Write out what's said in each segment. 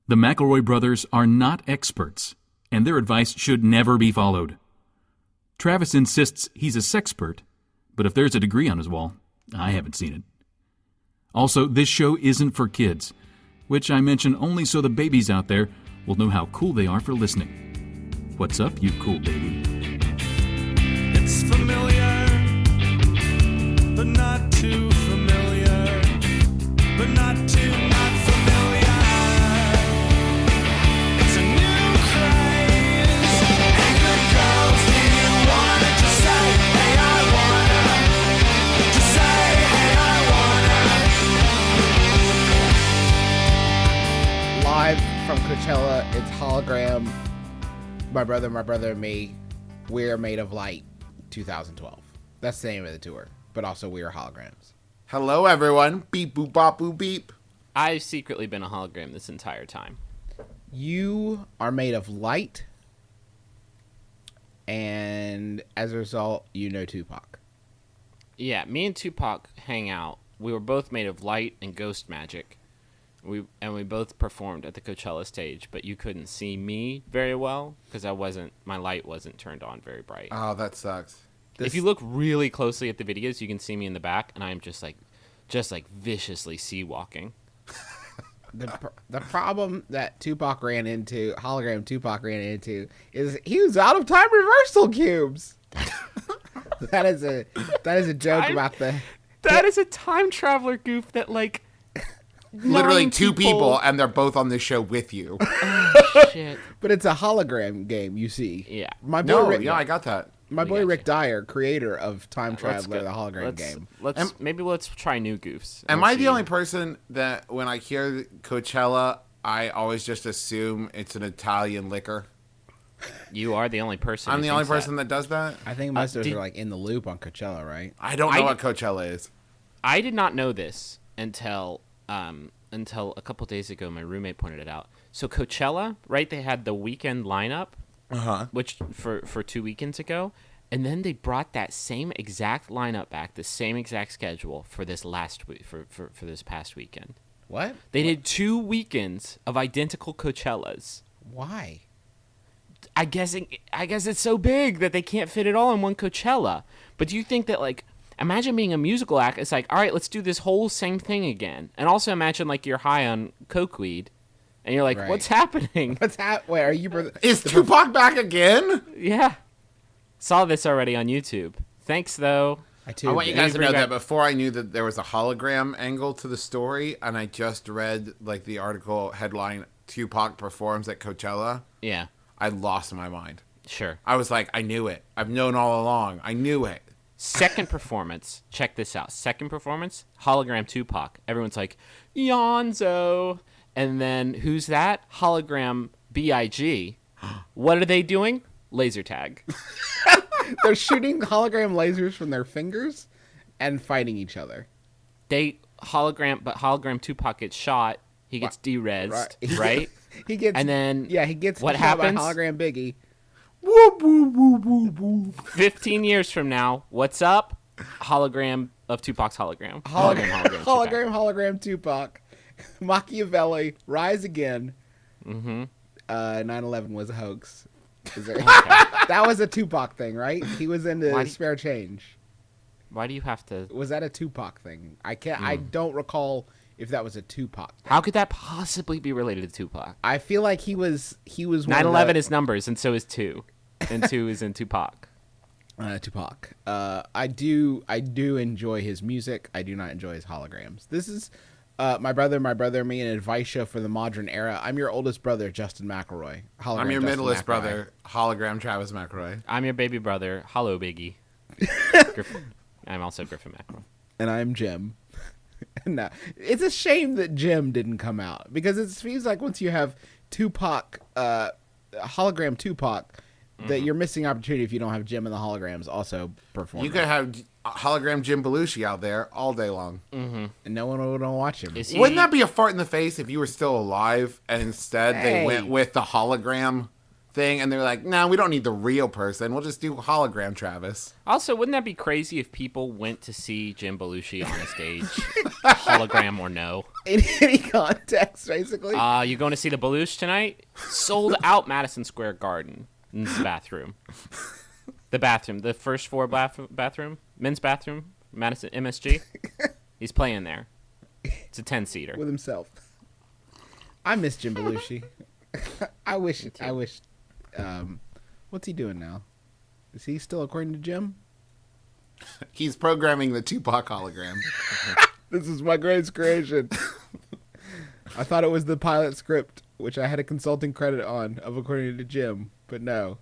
The McElroy brothers are not experts, and their advice should never be followed. Travis insists he's a sexpert, but if there's a degree on his wall, I haven't seen it. Also, this show isn't for kids, which I mention only so the babies out there will know how cool they are for listening. What's up, you cool baby? It's familiar, but not too familiar, but not too not familiar. It's a new craze. Hey, good girls, do you wanna just say, hey, I wanna? Just say, hey, I wanna. Live from Coachella, it's Hologram. My brother, and me. We're Made of Light 2012. That's the name of the tour. But also we are holograms. Hello, everyone. Beep, boop, bop, boop, beep. I've secretly been a hologram this entire time. You are made of light. And as a result, you know Tupac. Yeah, me and Tupac hang out. We were both made of light and ghost magic. We both performed at the Coachella stage, but you couldn't see me very well because my light wasn't turned on very bright. Oh, that sucks. If you look really closely at the videos, you can see me in the back, and I'm just like viciously sea walking. The problem that hologram Tupac ran into, is he was out of time reversal cubes. That is a joke about the. That is a time traveler goof that Literally two people, and they're both on this show with you. Oh, shit. But it's a hologram game, you see. Yeah. I got that. My boy Rick Dyer, creator of Time Traveler, the hologram game. Let's try new goofs. Am I the only person that when I hear Coachella, I always just assume it's an Italian liquor? You are the only person. I'm the only person that does that? I think most of us are in the loop on Coachella, right? I don't know what Coachella is. I did not know this until a couple days ago. My roommate pointed it out. So Coachella, right? They had the weekend lineup, which for 2 weekends ago, and then they brought that same exact lineup back, the same exact schedule for this last week for this past weekend. What? They did 2 weekends of identical Coachellas. Why? I guess it's so big that they can't fit it all in one Coachella. But do you think that imagine being a musical act. It's like, all right, let's do this whole same thing again. And also imagine you're high on coke weed, and you're like, right. What's happening? Wait, are you? Is Tupac back again? Yeah, saw this already on YouTube. Thanks though. I want you guys to know that before I knew that there was a hologram angle to the story, and I just read the article headline, Tupac performs at Coachella. Yeah, I lost my mind. Sure. I was like, I knew it. I've known all along. I knew it. Second performance, check this out. Second performance, hologram Tupac. Everyone's like, Yonzo. And then, who's that? Hologram B.I.G. What are they doing? Laser tag. They're shooting hologram lasers from their fingers and fighting each other. Hologram Tupac gets shot. He gets de-rezzed, right? He gets, and then he gets what shot happens? by hologram Biggie. Whoop, whoop, whoop, whoop, whoop. 15 years from now, what's up? Hologram of Tupac's hologram. Hologram Tupac. Machiavelli, rise again. 9/11 was a hoax. That was a Tupac thing, right? He was into spare change. Why do you have to? Was that a Tupac thing? I can't. I don't recall if that was a Tupac thing. How could that possibly be related to Tupac? I feel like he was. 9/11 is numbers, and so is 2. And 2 is in Tupac. Tupac. I do enjoy his music. I do not enjoy his holograms. This is my brother, me, an advice show for the modern era. I'm your oldest brother, Justin McElroy. I'm your middleest brother, hologram Travis McElroy. I'm your baby brother, Holo-B.I.G. I'm also Griffin McElroy. And I'm Jim. No, it's a shame that Jim didn't come out, because it feels like once you have Tupac, hologram Tupac, that you're missing opportunity if you don't have Jim and the holograms also perform. You could have hologram Jim Belushi out there all day long. And no one would watch him. Wouldn't that be a fart in the face if you were still alive and instead they went with the hologram thing, and they're like, "No, we don't need the real person. We'll just do hologram Travis." Also, wouldn't that be crazy if people went to see Jim Belushi on a stage, hologram or no? In any context, basically. You going to see the Belushi tonight? Sold out Madison Square Garden. In the bathroom. The first floor bathroom, men's bathroom, Madison MSG. He's playing there. It's a 10-seater. With himself. I miss Jim Belushi. I wish. What's he doing now? Is he still according to Jim? He's programming the Tupac hologram. This is my greatest creation. I thought it was the pilot script, which I had a consulting credit on, of according to Jim, but no.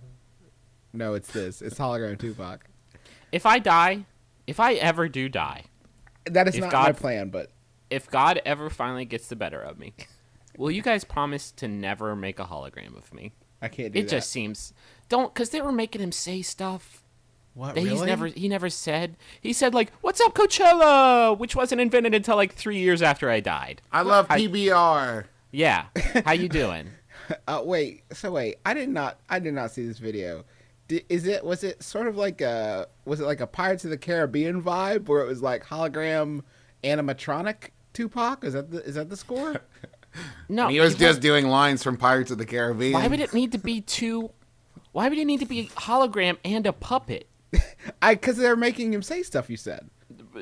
No, it's this. It's hologram Tupac. If I ever do die, That is not my plan, but if God ever finally gets the better of me, will you guys promise to never make a hologram of me? I can't do that. It just seems because they were making him say stuff What, that really? he never said. He said like, "What's up, Coachella?" which wasn't invented until like 3 years after I died. I love PBR. Yeah, how you doing? Wait. I did not see this video. Was it sort of like a Pirates of the Caribbean vibe where it was like hologram animatronic Tupac? Is that the score? No, He was just doing lines from Pirates of the Caribbean. Why would it need to be Why would it need to be hologram and a puppet? Because they're making him say stuff. You said.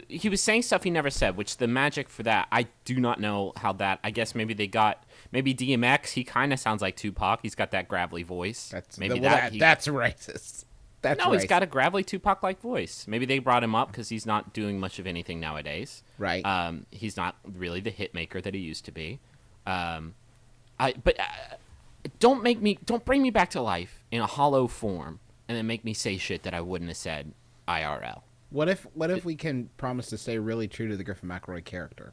He was saying stuff he never said, which the magic for that, I do not know how that. I guess maybe DMX. He kind of sounds like Tupac. He's got that gravelly voice. That's racist. He's got a gravelly Tupac-like voice. Maybe they brought him up because he's not doing much of anything nowadays. Right. He's not really the hit maker that he used to be. Don't bring me back to life in a hollow form and then make me say shit that I wouldn't have said IRL. What if we can promise to stay really true to the Griffin McElroy character?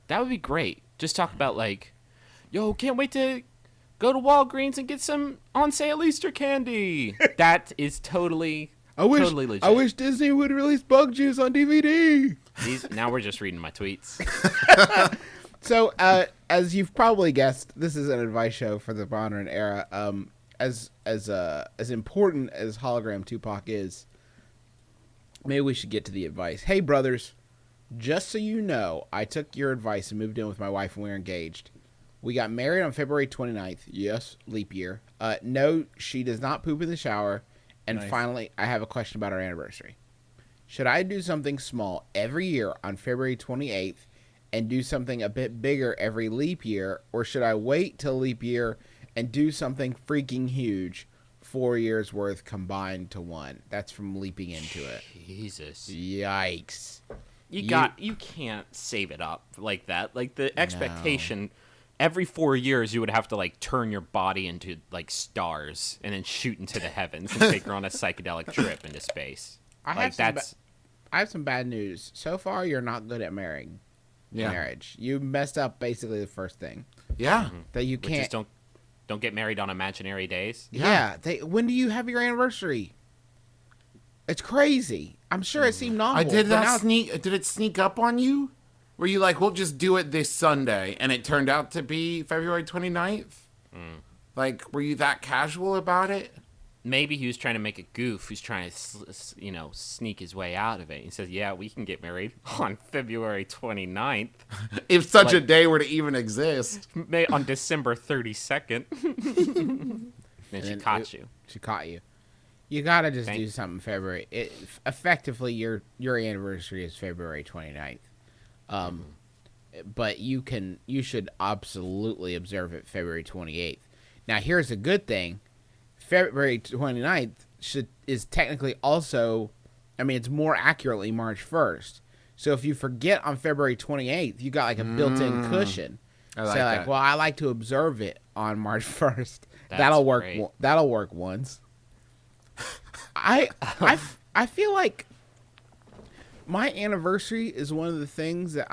That would be great. Just talk about like, yo, can't wait to go to Walgreens and get some on sale Easter candy. That is totally legit. I wish Disney would release Bug Juice on DVD. Now we're just reading my tweets. So, as you've probably guessed, this is an advice show for the modern era. As important as hologram Tupac is, maybe we should get to the advice. Hey, brothers, just so you know, I took your advice and moved in with my wife and we're engaged. We got married on February 29th. Yes, leap year. No, she does not poop in the shower. And finally, I have a question about our anniversary. Should I do something small every year on February 28th and do something a bit bigger every leap year? Or should I wait till leap year and do something freaking huge, 4 years worth combined to one? That's from leaping into it. Jesus. Yikes. You can't save it up like that. Like the expectation, every 4 years you would have to like turn your body into like stars and then shoot into the heavens and take her on a psychedelic trip into space. I have some bad news. So far, you're not good at marriage. You messed up basically the first thing. Yeah. That you Which can't. is don't get married on imaginary days. Yeah. When do you have your anniversary? It's crazy. I'm sure it seemed novel. Did it sneak up on you? Were you like, we'll just do it this Sunday, and it turned out to be February 29th? Like, were you that casual about it? Maybe he was trying to make a goof. He's trying to, sneak his way out of it. He says, yeah, we can get married on February 29th. If such a day were to even exist. On December 32nd. Then she caught you. She caught you. You gotta just do something February. Effectively, your anniversary is February 29th. But you should absolutely observe it February 28th. Now, here's a good thing. February 29th is technically also, it's more accurately March 1st. So if you forget on February 28th, you got like a built-in cushion. I like that. Well, I like to observe it on March 1st. That's That'll work. great. That'll work once. I feel like my anniversary is one of the things that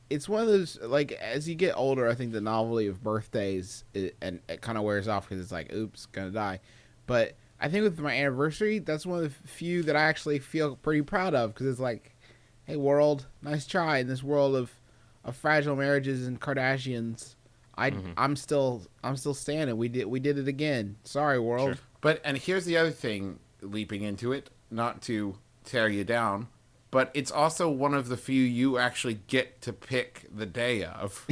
it's one of those, like, as you get older, I think the novelty of birthdays and it kind of wears off because it's like, oops, gonna die. But I think with my anniversary, that's one of the few that I actually feel pretty proud of because it's like, hey, world, nice try in this world of fragile marriages and Kardashians. I'm still standing. We did it again. Sorry, world. But and here's the other thing, leaping into it, not to tear you down, but it's also one of the few you actually get to pick the day of.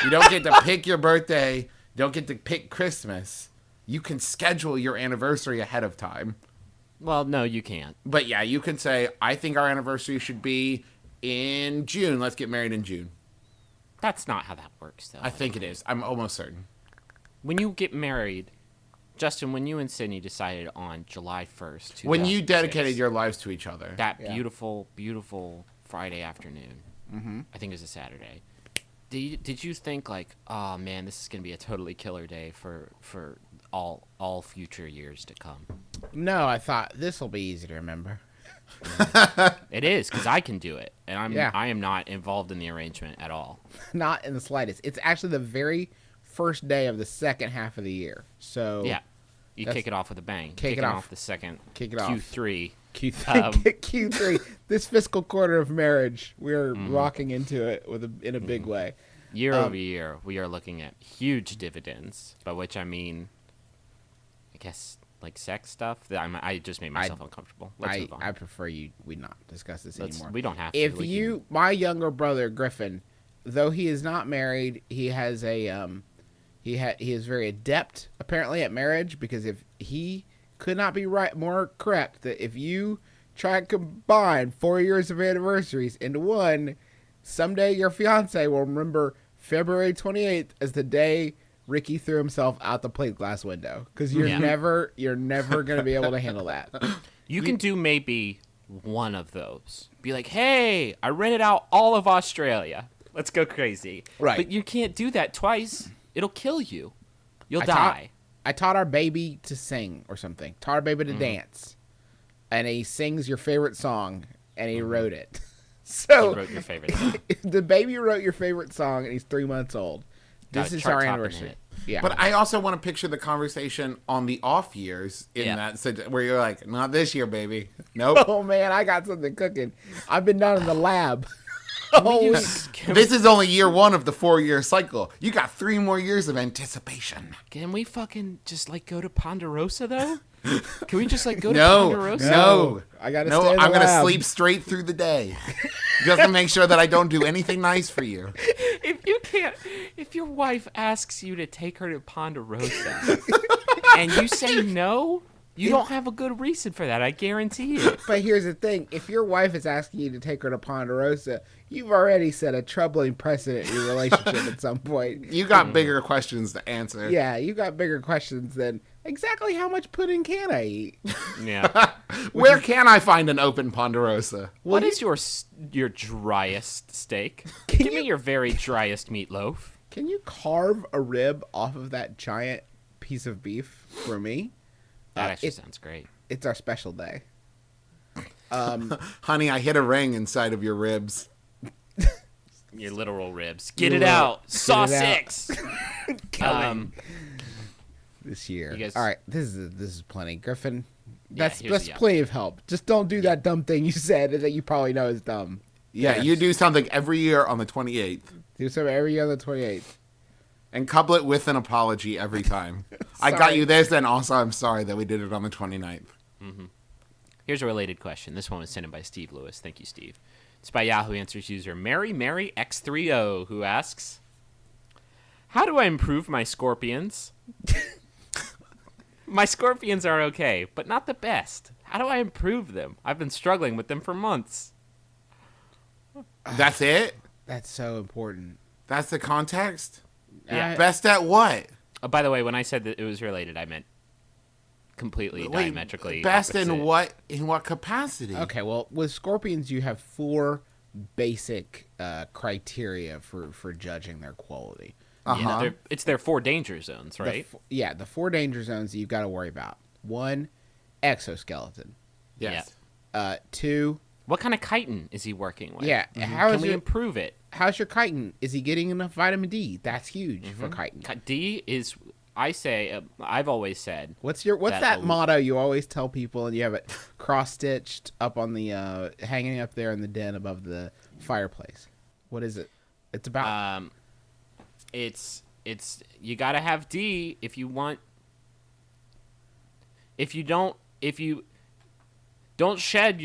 You don't get to pick your birthday. You don't get to pick Christmas. You can schedule your anniversary ahead of time. Well, no, you can't. But yeah, you can say, I think our anniversary should be in June. Let's get married in June. That's not how that works, though. I think it is. I'm almost certain. When you get married, Justin, when you and Sydney decided on July 1st, When you 2006, dedicated your lives to each other. that beautiful, beautiful Friday afternoon, I think it was a Saturday, did you think, like, oh, man, this is going to be a totally killer day for all future years to come? No, I thought this will be easy to remember. It is, because I can do it, and Yeah. I am not involved in the arrangement at all. Not in the slightest. It's actually the very first day of the second half of the year. So Yeah. You That's- kick it off with a bang. Kick Kicking it off. off the second Kick it off. Q3. Q3, Q3, this fiscal quarter of marriage, we're rocking into it in a big way. Year over year, we are looking at huge dividends, by which I mean, I guess, like sex stuff. I just made myself uncomfortable. Let's move on. I prefer we not discuss this anymore. We don't have to. If We can- my younger brother Griffin, though he is not married, he has a he is very adept apparently at marriage, because if he could not be more correct that if you try to combine 4 years of anniversaries into one, someday your fiance will remember February 28th as the day Ricky threw himself out the plate glass window, because you're never going to be able to handle that. You can do maybe one of those. Be like, hey, I rented out all of Australia. Let's go crazy. Right. But you can't do that twice. It'll kill you. You'll die. I taught our baby to sing or something. Taught our baby to dance. And he sings your favorite song, and he wrote it. So You wrote your favorite song. the baby wrote your favorite song, and he's 3 months old. Got This a is chart our topping anniversary. hit. Yeah. But I also want to picture the conversation on the off years where you're like, not this year, baby. Nope. Oh, man, I got something cooking. I've been down in the lab. This is only year one of the 4-year cycle. You got 3 more years of anticipation. Can we fucking just, like, go to Ponderosa, though? Can we just, like, go to No, Ponderosa? no. I gotta No, stay in the I'm going to lab. sleep straight through the day. Just to make sure that I don't do anything nice for you. If your wife asks you to take her to Ponderosa and you say no, you don't have a good reason for that, I guarantee you. But here's the thing. If your wife is asking you to take her to Ponderosa, you've already set a troubling precedent in your relationship at some point. You got bigger questions to answer. Yeah, you got bigger questions than exactly how much pudding can I eat? Yeah. Where can I find an open Ponderosa? What is your driest steak? Give me your very driest meatloaf. Can you carve a rib off of that giant piece of beef for me? That actually sounds great. It's our special day. Honey, I hit a ring inside of your ribs. Your literal ribs. Get it out. Saw it out. 6. This year. You guys- All right, this is plenty. Griffin, that's here's the plenty of help. Just don't do that dumb thing you said that you probably know is dumb. Yeah, you do something every year on the 28th. Do something every year on the 28th. And couple it with an apology every time. I got Sorry. you this, and also I'm sorry that we did it on the 29th. Here's a related question. This one was sent in by Steve Lewis. Thank you, Steve. It's by Yahoo Answers user Mary X30, who asks, how do I improve my scorpions? My scorpions are okay, but not the best. How do I improve them? I've been struggling with them for months. That's it? That's so important. That's the context? Yeah. Best at what? Oh, by the way, when I said that it was related, I meant completely diametrically best opposite. in what capacity? Okay, well, with scorpions, you have 4 basic criteria for judging their quality. Yeah, it's their 4 danger zones, The right? the 4 danger zones that you've got to worry about. 1, exoskeleton. Yes. 2, What kind of chitin is he working with? yeah, Can we improve it? how's your chitin? Is he getting enough vitamin D? That's huge for chitin. D is, I say, I've always said, What's that that motto you always tell people, and you have it cross-stitched up on the hanging up there in the den above the fireplace? What is it? It's about it's it's you gotta have D if you want. If you don't shed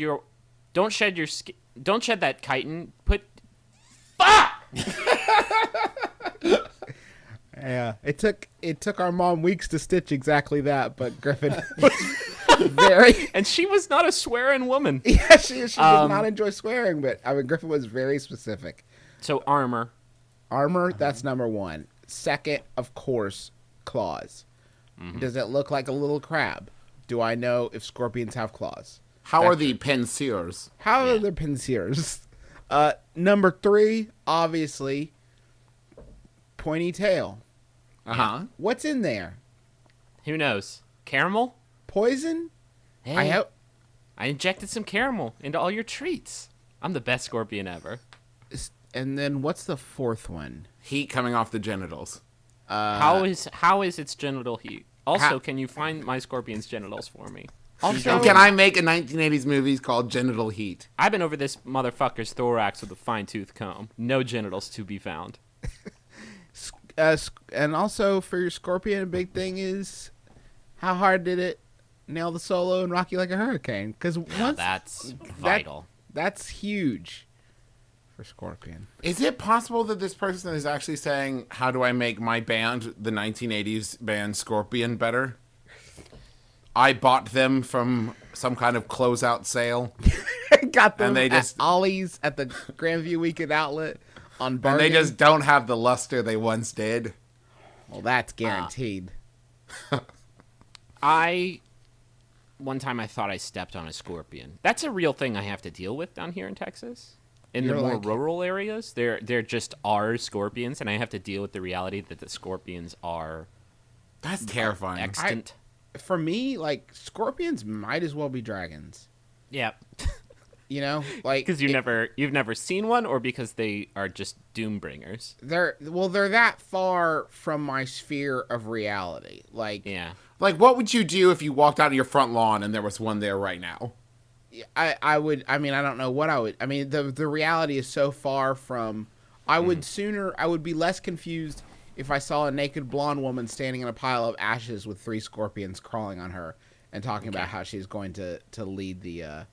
that chitin. Fuck. Yeah, it took our mom weeks to stitch exactly that, but Griffin was very. And she was not a swearing woman. Yeah, she did not enjoy swearing, but I mean Griffin was very specific. So armor. Armor, that's number one. Second, of course, claws. Does it look like a little crab? Do I know if scorpions have claws? How are the pensiers? How are the pensiers? Number three, obviously, pointy tail. Uh-huh. What's in there? Who knows? Caramel? Poison? Hey, I injected some caramel into all your treats. I'm the best scorpion ever. And then what's the fourth one? Heat coming off the genitals. How is its genital heat? Also, can you find my scorpion's genitals for me? Also, Can I make a 1980s movie called Genital Heat? I've been over this motherfucker's thorax with a fine-tooth comb. No genitals to be found. and also for your scorpion, a big thing is how hard did it nail the solo and rock you like a hurricane? Because once That's vital. That's huge for scorpion. Is it possible that this person is actually saying, how do I make my band, the 1980s band Scorpion, better? I bought them from some kind of closeout sale. Got them And they at just- Ollie's at the Grandview Weekend Outlet on And bargain. they just don't have the luster they once did. Well, that's guaranteed. One time I thought I stepped on a scorpion. That's a real thing I have to deal with down here in Texas. In You're the more like- rural areas, there just are scorpions, and I have to deal with the reality that the scorpions are That's terrifying. extant. For me, like, scorpions might as well be dragons. Yeah. You know, like Because you've never seen one, or because they are just doom bringers. they're that far from my sphere of reality. Like, Yeah. Like, what would you do if you walked out of your front lawn and there was one there right now? I would. I mean, I don't know what I would. I mean, the reality is so far from. I would be less confused if I saw a naked blonde woman standing in a pile of ashes with 3 scorpions crawling on her and talking about how she's going to lead the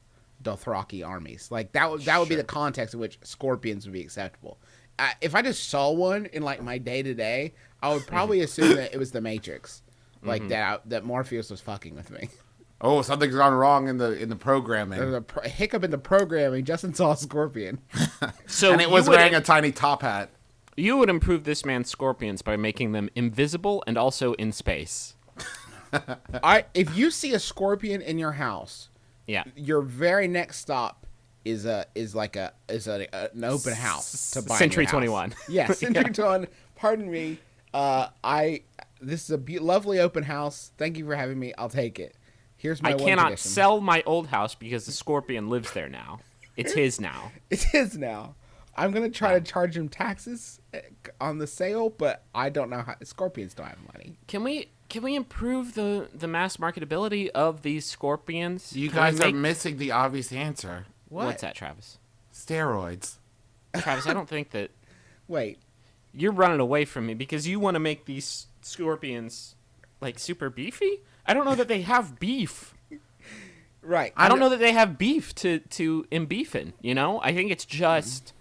Dothraki armies. Like that would be the context in which scorpions would be acceptable. If I just saw one in like my day to day, I would probably assume that it was the Matrix, like that Morpheus was fucking with me. Oh, something's gone wrong in the programming. There was a hiccup in the programming. Justin saw a scorpion. So And it was you would- wearing a tiny top hat. You would improve this man's scorpions by making them invisible and also in space. If you see a scorpion in your house, Yeah. your very next stop is an open house to buy. in Century your house. 21. Yes, Century 21. Pardon me. This is a lovely open house. Thank you for having me. I'll take it. Here's my I one cannot condition. sell my old house because the scorpion lives there now. It's his now. It is now. I'm gonna try to charge him taxes on the sale, but I don't know how. Scorpions don't have money. Can we improve the mass marketability of these scorpions? You Can we guys are make- missing the obvious answer. What's that, Travis? Steroids. Travis, I don't think that Wait. you're running away from me because you want to make these scorpions like super beefy. I don't know that they have beef. Right. I don't know that they have beef to embeefing. You know, I think it's just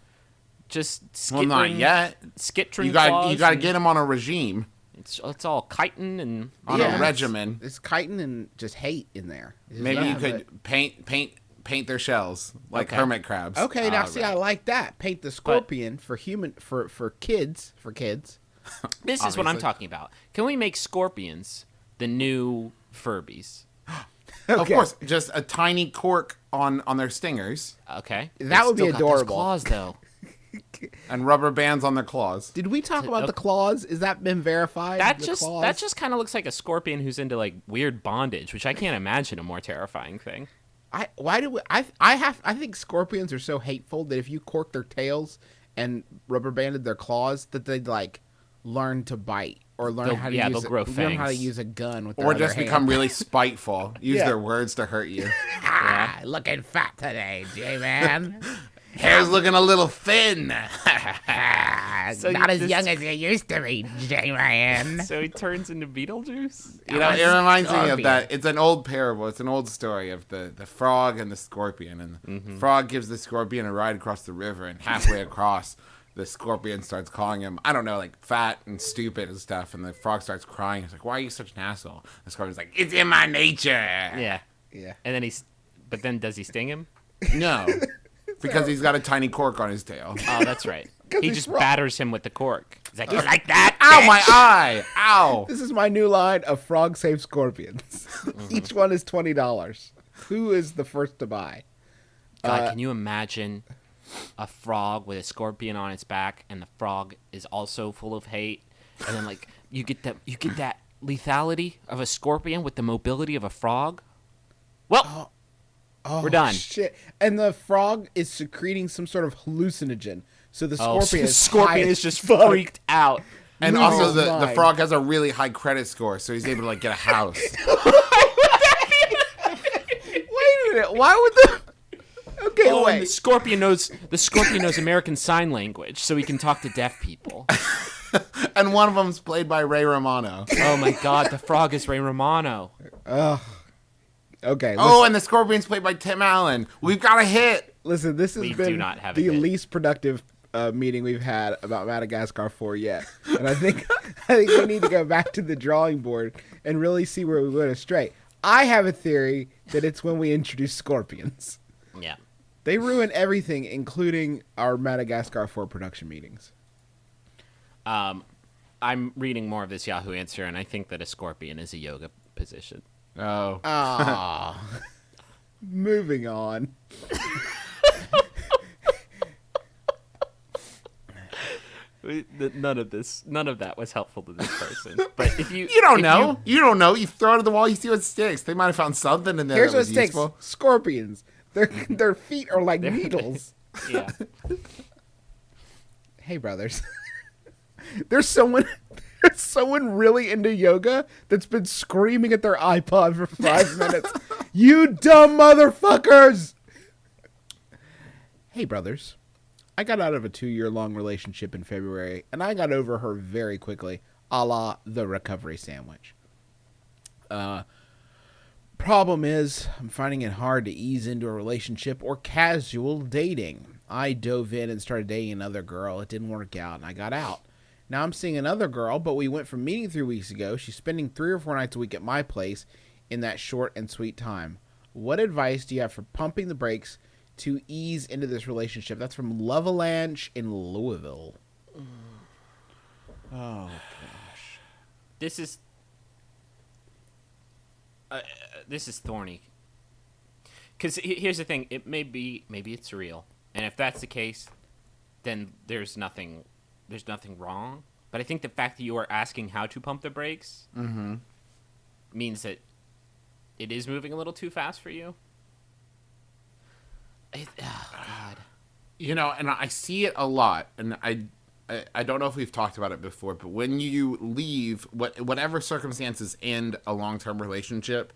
skittering, Well, not yet. Skittering You got claws to and get them on a regime, It's all chitin and on Yeah. a regimen. It's chitin and just hate in there. It's just Maybe you nothing could paint their shells like Okay. hermit crabs. but- Okay, now All see, right. I like that. Paint the scorpion for kids. This is what I'm Obviously. talking about. Can we make scorpions the new Furbies? Of Okay. course, just a tiny cork on their stingers Okay, That would be Still got those adorable. claws, though. and rubber bands on their claws. Did we talk about the claws? Is that been verified? That the just claws? kind of looks like a scorpion who's into like weird bondage, which I can't imagine a more terrifying thing. I think scorpions are so hateful that if you cork their tails and rubber banded their claws, that they'd like learn to bite or learn They'll- how to yeah, use they'll grow learn how to fangs. use a gun with their Or other just hand. become really spiteful. Use Yeah. their words to hurt you. Ah, looking fat today, J-Man. Hair's looking a little thin. So Not as this- young as it used to be, J-Man. So he turns into Beetlejuice. You know, it reminds me of Scorpion. that. It's an old parable. It's an old story of the frog and the scorpion. And the frog gives the scorpion a ride across the river, and halfway across, the scorpion starts calling him, I don't know, like fat and stupid and stuff. And the frog starts crying. He's like, why are you such an asshole? The scorpion's like, it's in my nature. Yeah. Yeah. And then but then does he sting him? No, because he's got a tiny cork on his tail. Oh, that's right. He he's just wrong. batters him with the cork. He's like, you like that? Ow, my eye! Ow! This is my new line of frog save scorpions. Each one is $20. Who is the first to buy? God, can you imagine a frog with a scorpion on its back, and the frog is also full of hate, and then like you get that lethality of a scorpion with the mobility of a frog? Well, Oh, we're done. Shit. And the frog is secreting some sort of hallucinogen. So the Oh, scorpion the is scorpion high is as just fuck. freaked out. And No, also, the mine. frog has a really high credit score, so he's able to like get a house. Wait a minute. Why would the... Okay, Oh, and wait. the scorpion knows American Sign Language, so he can talk to deaf people. And one of them's played by Ray Romano. Oh my God, the frog is Ray Romano. Okay, Oh, and the scorpion's played by Tim Allen. We've got a hit. listen, this has We been do not have a the hit. least productive meeting we've had about Madagascar 4 yet. And I think we need to go back to the drawing board and really see where we went astray. I have a theory that it's when we introduce scorpions. Yeah. They ruin everything, including our Madagascar 4 production meetings. I'm reading more of this Yahoo answer, and I think that a scorpion is a yoga position. Oh. Ah. Moving on. None of that was helpful to this person. But if you You don't if know. You don't know. You throw it at the wall, you see what sticks. They might have found something in there Here's that what was sticks. useful. Scorpions. Their feet are like needles. Yeah. Hey, brothers. There's someone really into yoga that's been screaming at their iPod for 5 minutes. You dumb motherfuckers! Hey, brothers. I got out of a 2-year-long relationship in February, and I got over her very quickly, a la the recovery sandwich. Problem is, I'm finding it hard to ease into a relationship or casual dating. I dove in and started dating another girl. It didn't work out, and I got out. Now I'm seeing another girl, but we went from meeting 3 weeks ago. She's spending 3 or 4 nights a week at my place in that short and sweet time. What advice do you have for pumping the brakes to ease into this relationship? That's from Lovelanche in Louisville. Oh, This is thorny. Because here's the thing: maybe it's real, and if that's the case, then there's nothing wrong. But I think the fact that you are asking how to pump the brakes means that it is moving a little too fast for you. Oh God. You know, and I see it a lot, and I don't know if we've talked about it before, but when you leave, whatever circumstances end a long-term relationship,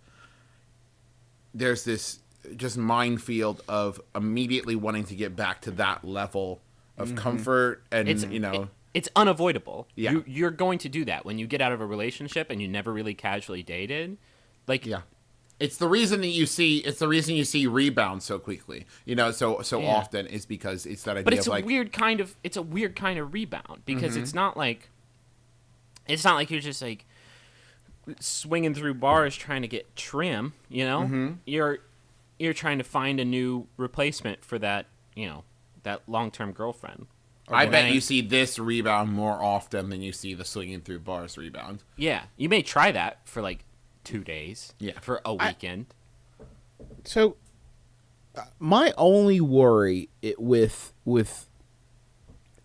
there's this just minefield of immediately wanting to get back to that level of comfort, and It's unavoidable. Yeah. You're going to do that when you get out of a relationship and you never really casually dated. Like, yeah. It's the reason you see rebounds so quickly, so Yeah. often is because it's that idea but it's of a like, weird kind of rebound because it's not like you're just like swinging through bars trying to get trim. You're trying to find a new replacement for that that long-term girlfriend. I bet you see this rebound more often than you see the swinging through bars rebound. Yeah, you may try that for like 2 days. Yeah. For a weekend. So, my only worry with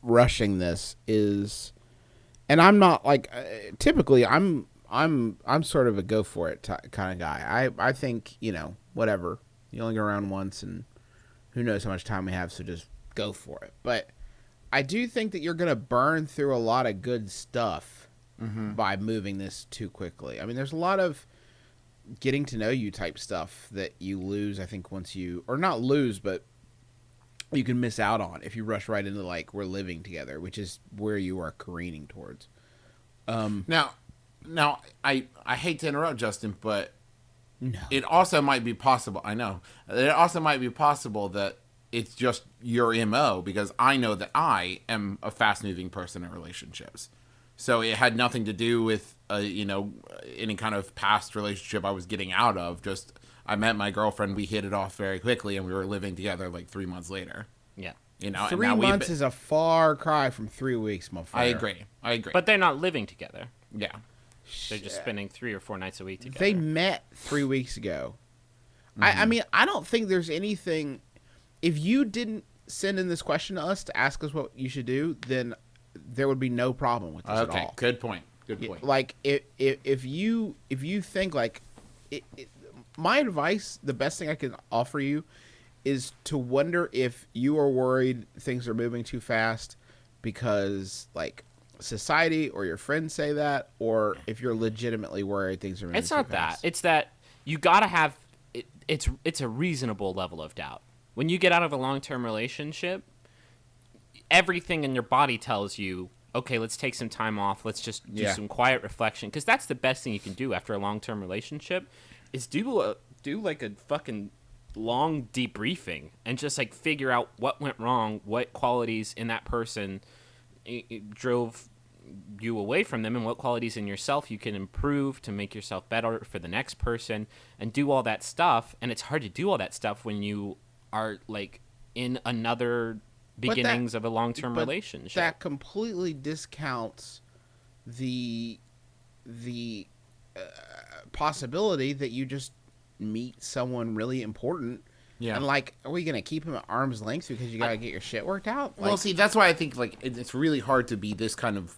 rushing this is, and I'm not like typically I'm sort of a go for it kind of guy. I think whatever, you only go around once, and who knows how much time we have, so just go for it. But I do think that you're gonna burn through a lot of good stuff by moving this too quickly. I mean, there's a lot of getting to know you type stuff that you lose, I think, once you, or not lose, but you can miss out on if you rush right into like we're living together, which is where you are careening towards. Now, I hate to interrupt, Justin, but No. it also might be possible. I know it also might be possible that it's just your MO, because I know that I am a fast-moving person in relationships. So it had nothing to do with any kind of past relationship I was getting out of. Just I met my girlfriend, we hit it off very quickly, and we were living together like 3 months later. Yeah. And 3 now months is a far cry from 3 weeks, my friend. I agree. But they're not living together. yeah. They're just spending 3 or 4 nights a week together. They met 3 weeks ago. I mean, I don't think there's anything. If you didn't send in this question to us to ask us what you should do, then there would be no problem with this at Okay. all. Good point. Like if you think like my advice, the best thing I can offer you is to wonder if you are worried things are moving too fast because like society or your friends say that, or if you're legitimately worried things are moving It's too not fast. that. It's that you gotta have. It's a reasonable level of doubt. When you get out of a long-term relationship, everything in your body tells you, okay, let's take some time off. Let's just do some quiet reflection, because that's the best thing you can do after a long-term relationship, is do like a fucking long debriefing and just like figure out what went wrong, what qualities in that person drove you away from them, and what qualities in yourself you can improve to make yourself better for the next person, and do all that stuff. And it's hard to do all that stuff when you are like in another beginnings of a long-term But relationship. that completely discounts the possibility that you just meet someone really important. Yeah. And like, are we gonna keep him at arm's length because you gotta get your shit worked out? Well, Like, see, that's why I think like it's really hard to be this kind of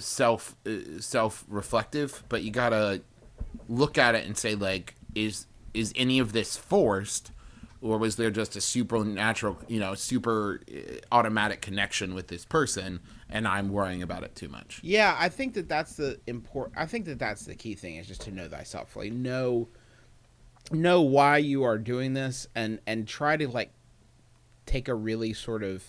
self-reflective, but you gotta look at it and say like, is any of this forced, or was there just a supernatural, super automatic connection with this person, and I'm worrying about it too much? yeah, I think that's the key thing, is just to know thyself. Like, know why you are doing this, and try to like take a really sort of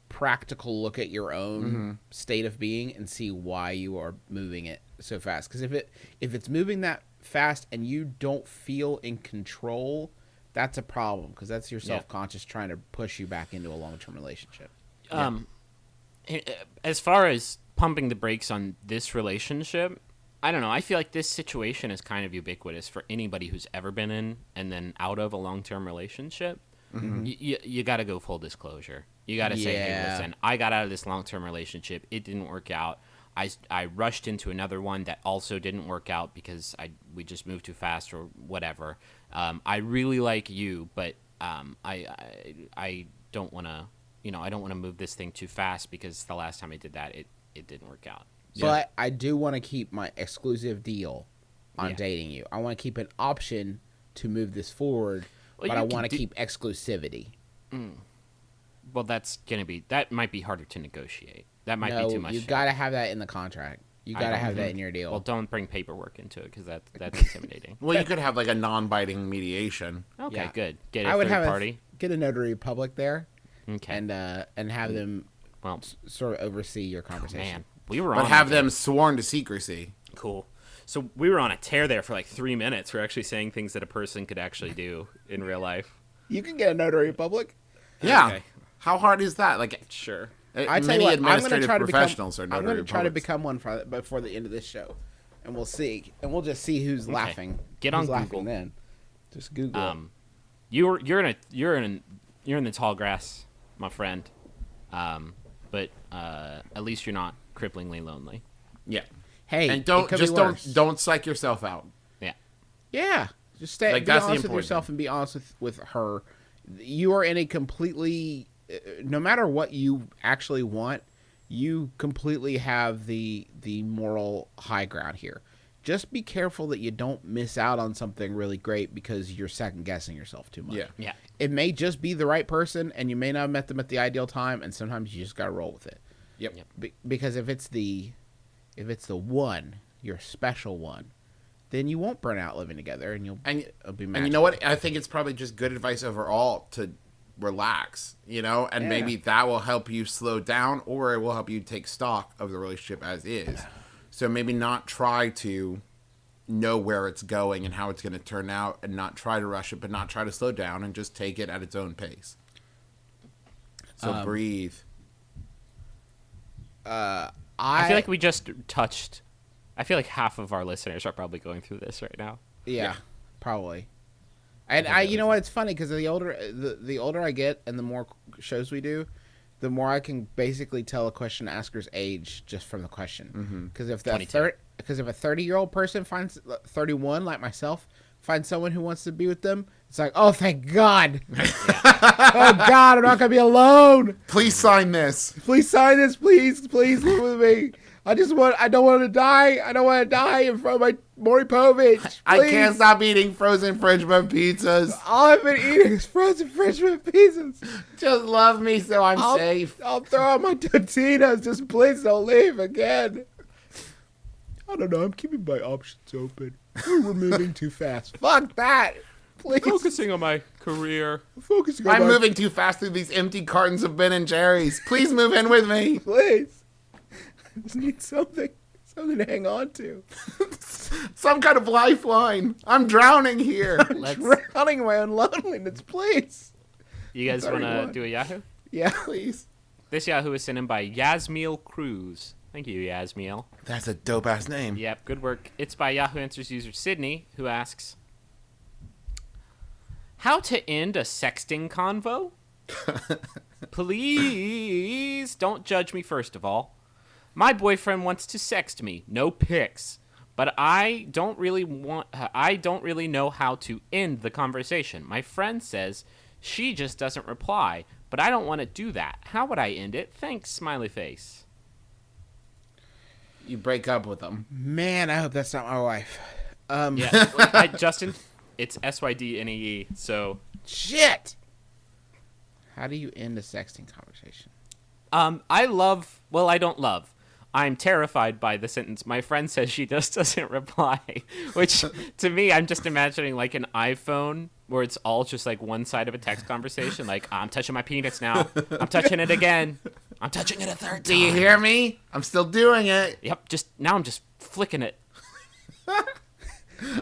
practical look at your own state of being and see why you are moving it so fast. Because if it's moving that fast and you don't feel in control, that's a problem, because that's your self-conscious trying to push you back into a long-term relationship. As far as pumping the brakes on this relationship, I don't know. I feel like this situation is kind of ubiquitous for anybody who's ever been in and then out of a long-term relationship. You got to go full disclosure. You got to say, hey, listen, I got out of this long-term relationship. It didn't work out. I rushed into another one that also didn't work out because we just moved too fast or whatever. I really like you, but I don't want to, I don't want to move this thing too fast, because the last time I did that, it didn't work out. But I do want to keep my exclusive deal on dating you. I want to keep an option to move this forward, Well, but you I can want to do- keep exclusivity. Well, that might be harder to negotiate. That might No, be too much. you got to have that in the contract. You I got to don't have that think- in your deal. Well, don't bring paperwork into it, because that's intimidating. Well, you could have like a non-biting mediation. Okay, Yeah. good. Get I a would third have party. get a notary public there, Okay. and have them Well, sort of oversee your conversation. man, we were But on have like a- them sworn to secrecy. cool. So we were on a tear there for like 3 minutes. We're actually saying things that a person could actually do in real life. You can get a notary public. Yeah. Okay. How hard is that? Like, Sure. I tell many you what, I'm going to administrative try to professionals are I'm notary going to try to publics. become one before the end of this show, and we'll see, and we'll just see who's laughing. Get who's on laughing Google. then. Just Google. it. You're in the tall grass, my friend. But at least you're not cripplingly lonely. Yeah. Hey, And it don't could just be worse. don't psych yourself out. Yeah. Yeah, just stay. Like, be that's the honest with important yourself and be honest with her. You are in a completely, no matter what you actually want, you completely have the moral high ground here. Just be careful that you don't miss out on something really great because you're second guessing yourself too much. Yeah. Yeah. It may just be the right person, and you may not have met them at the ideal time, and sometimes you just gotta roll with it. Yep. Yep. Because if it's the one, your special one, then you won't burn out living together, and you'll And be and matched. you know what? I think it's probably just good advice overall to relax, and Yeah. maybe that will help you slow down, or it will help you take stock of the relationship as is. So maybe not try to know where it's going and how it's going to turn out, and not try to rush it, but not try to slow down and just take it at its own pace. So breathe. I feel like we just touched. I feel like half of our listeners are probably going through this right now. Yeah, probably. And you know what? It's funny because the older I get, and the more shows we do, the more I can basically tell a question asker's age just from the question. Because if 22. if a 30-year-old person finds 31 like myself finds someone who wants to be with them, it's like, oh, thank God. Oh God, I'm not gonna be alone. Please sign this. Please sign this. Please live with me. I don't want to die. I don't want to die in front of my Maury Povich. I can't Please. stop eating frozen Frenchman pizzas. All I've been eating is frozen Frenchman pizzas. Just love me so I'm safe. I'll throw out my Totinos. Just please don't leave again. I don't know. I'm keeping my options open. We're moving too fast. Fuck that. Please. Focusing on my career. Focusing on I'm my- moving too fast through these empty cartons of Ben and Jerry's. Please move in with me. Please. I just need something to hang on to. Some kind of lifeline. I'm drowning here. Let's. Drowning in my own loneliness, please. You guys want to 31. do a Yahoo? Yeah. Please. This Yahoo is sent in by Yasmiel Cruz. Thank you, Yasmiel. That's a dope ass name. Yep, good work. It's by Yahoo Answers user Sydney, who asks, how to end a sexting convo? Please don't judge me first of all. My boyfriend wants to sext me, no pics, but I don't really know how to end the conversation. My friend says she just doesn't reply, but I don't want to do that. How would I end it? Thanks, smiley face. You break up with them. Man, I hope that's not my wife. Yeah, Justin, it's SYDNEE, so Shit. How do you end a sexting conversation? I don't love. I'm terrified by the sentence, my friend says she just doesn't reply, which to me, I'm just imagining like an iPhone where it's all just like one side of a text conversation. Like, I'm touching my penis now. I'm touching it again. I'm touching it a third time. Do you hear me? I'm still doing it. Yep. Now I'm just flicking it.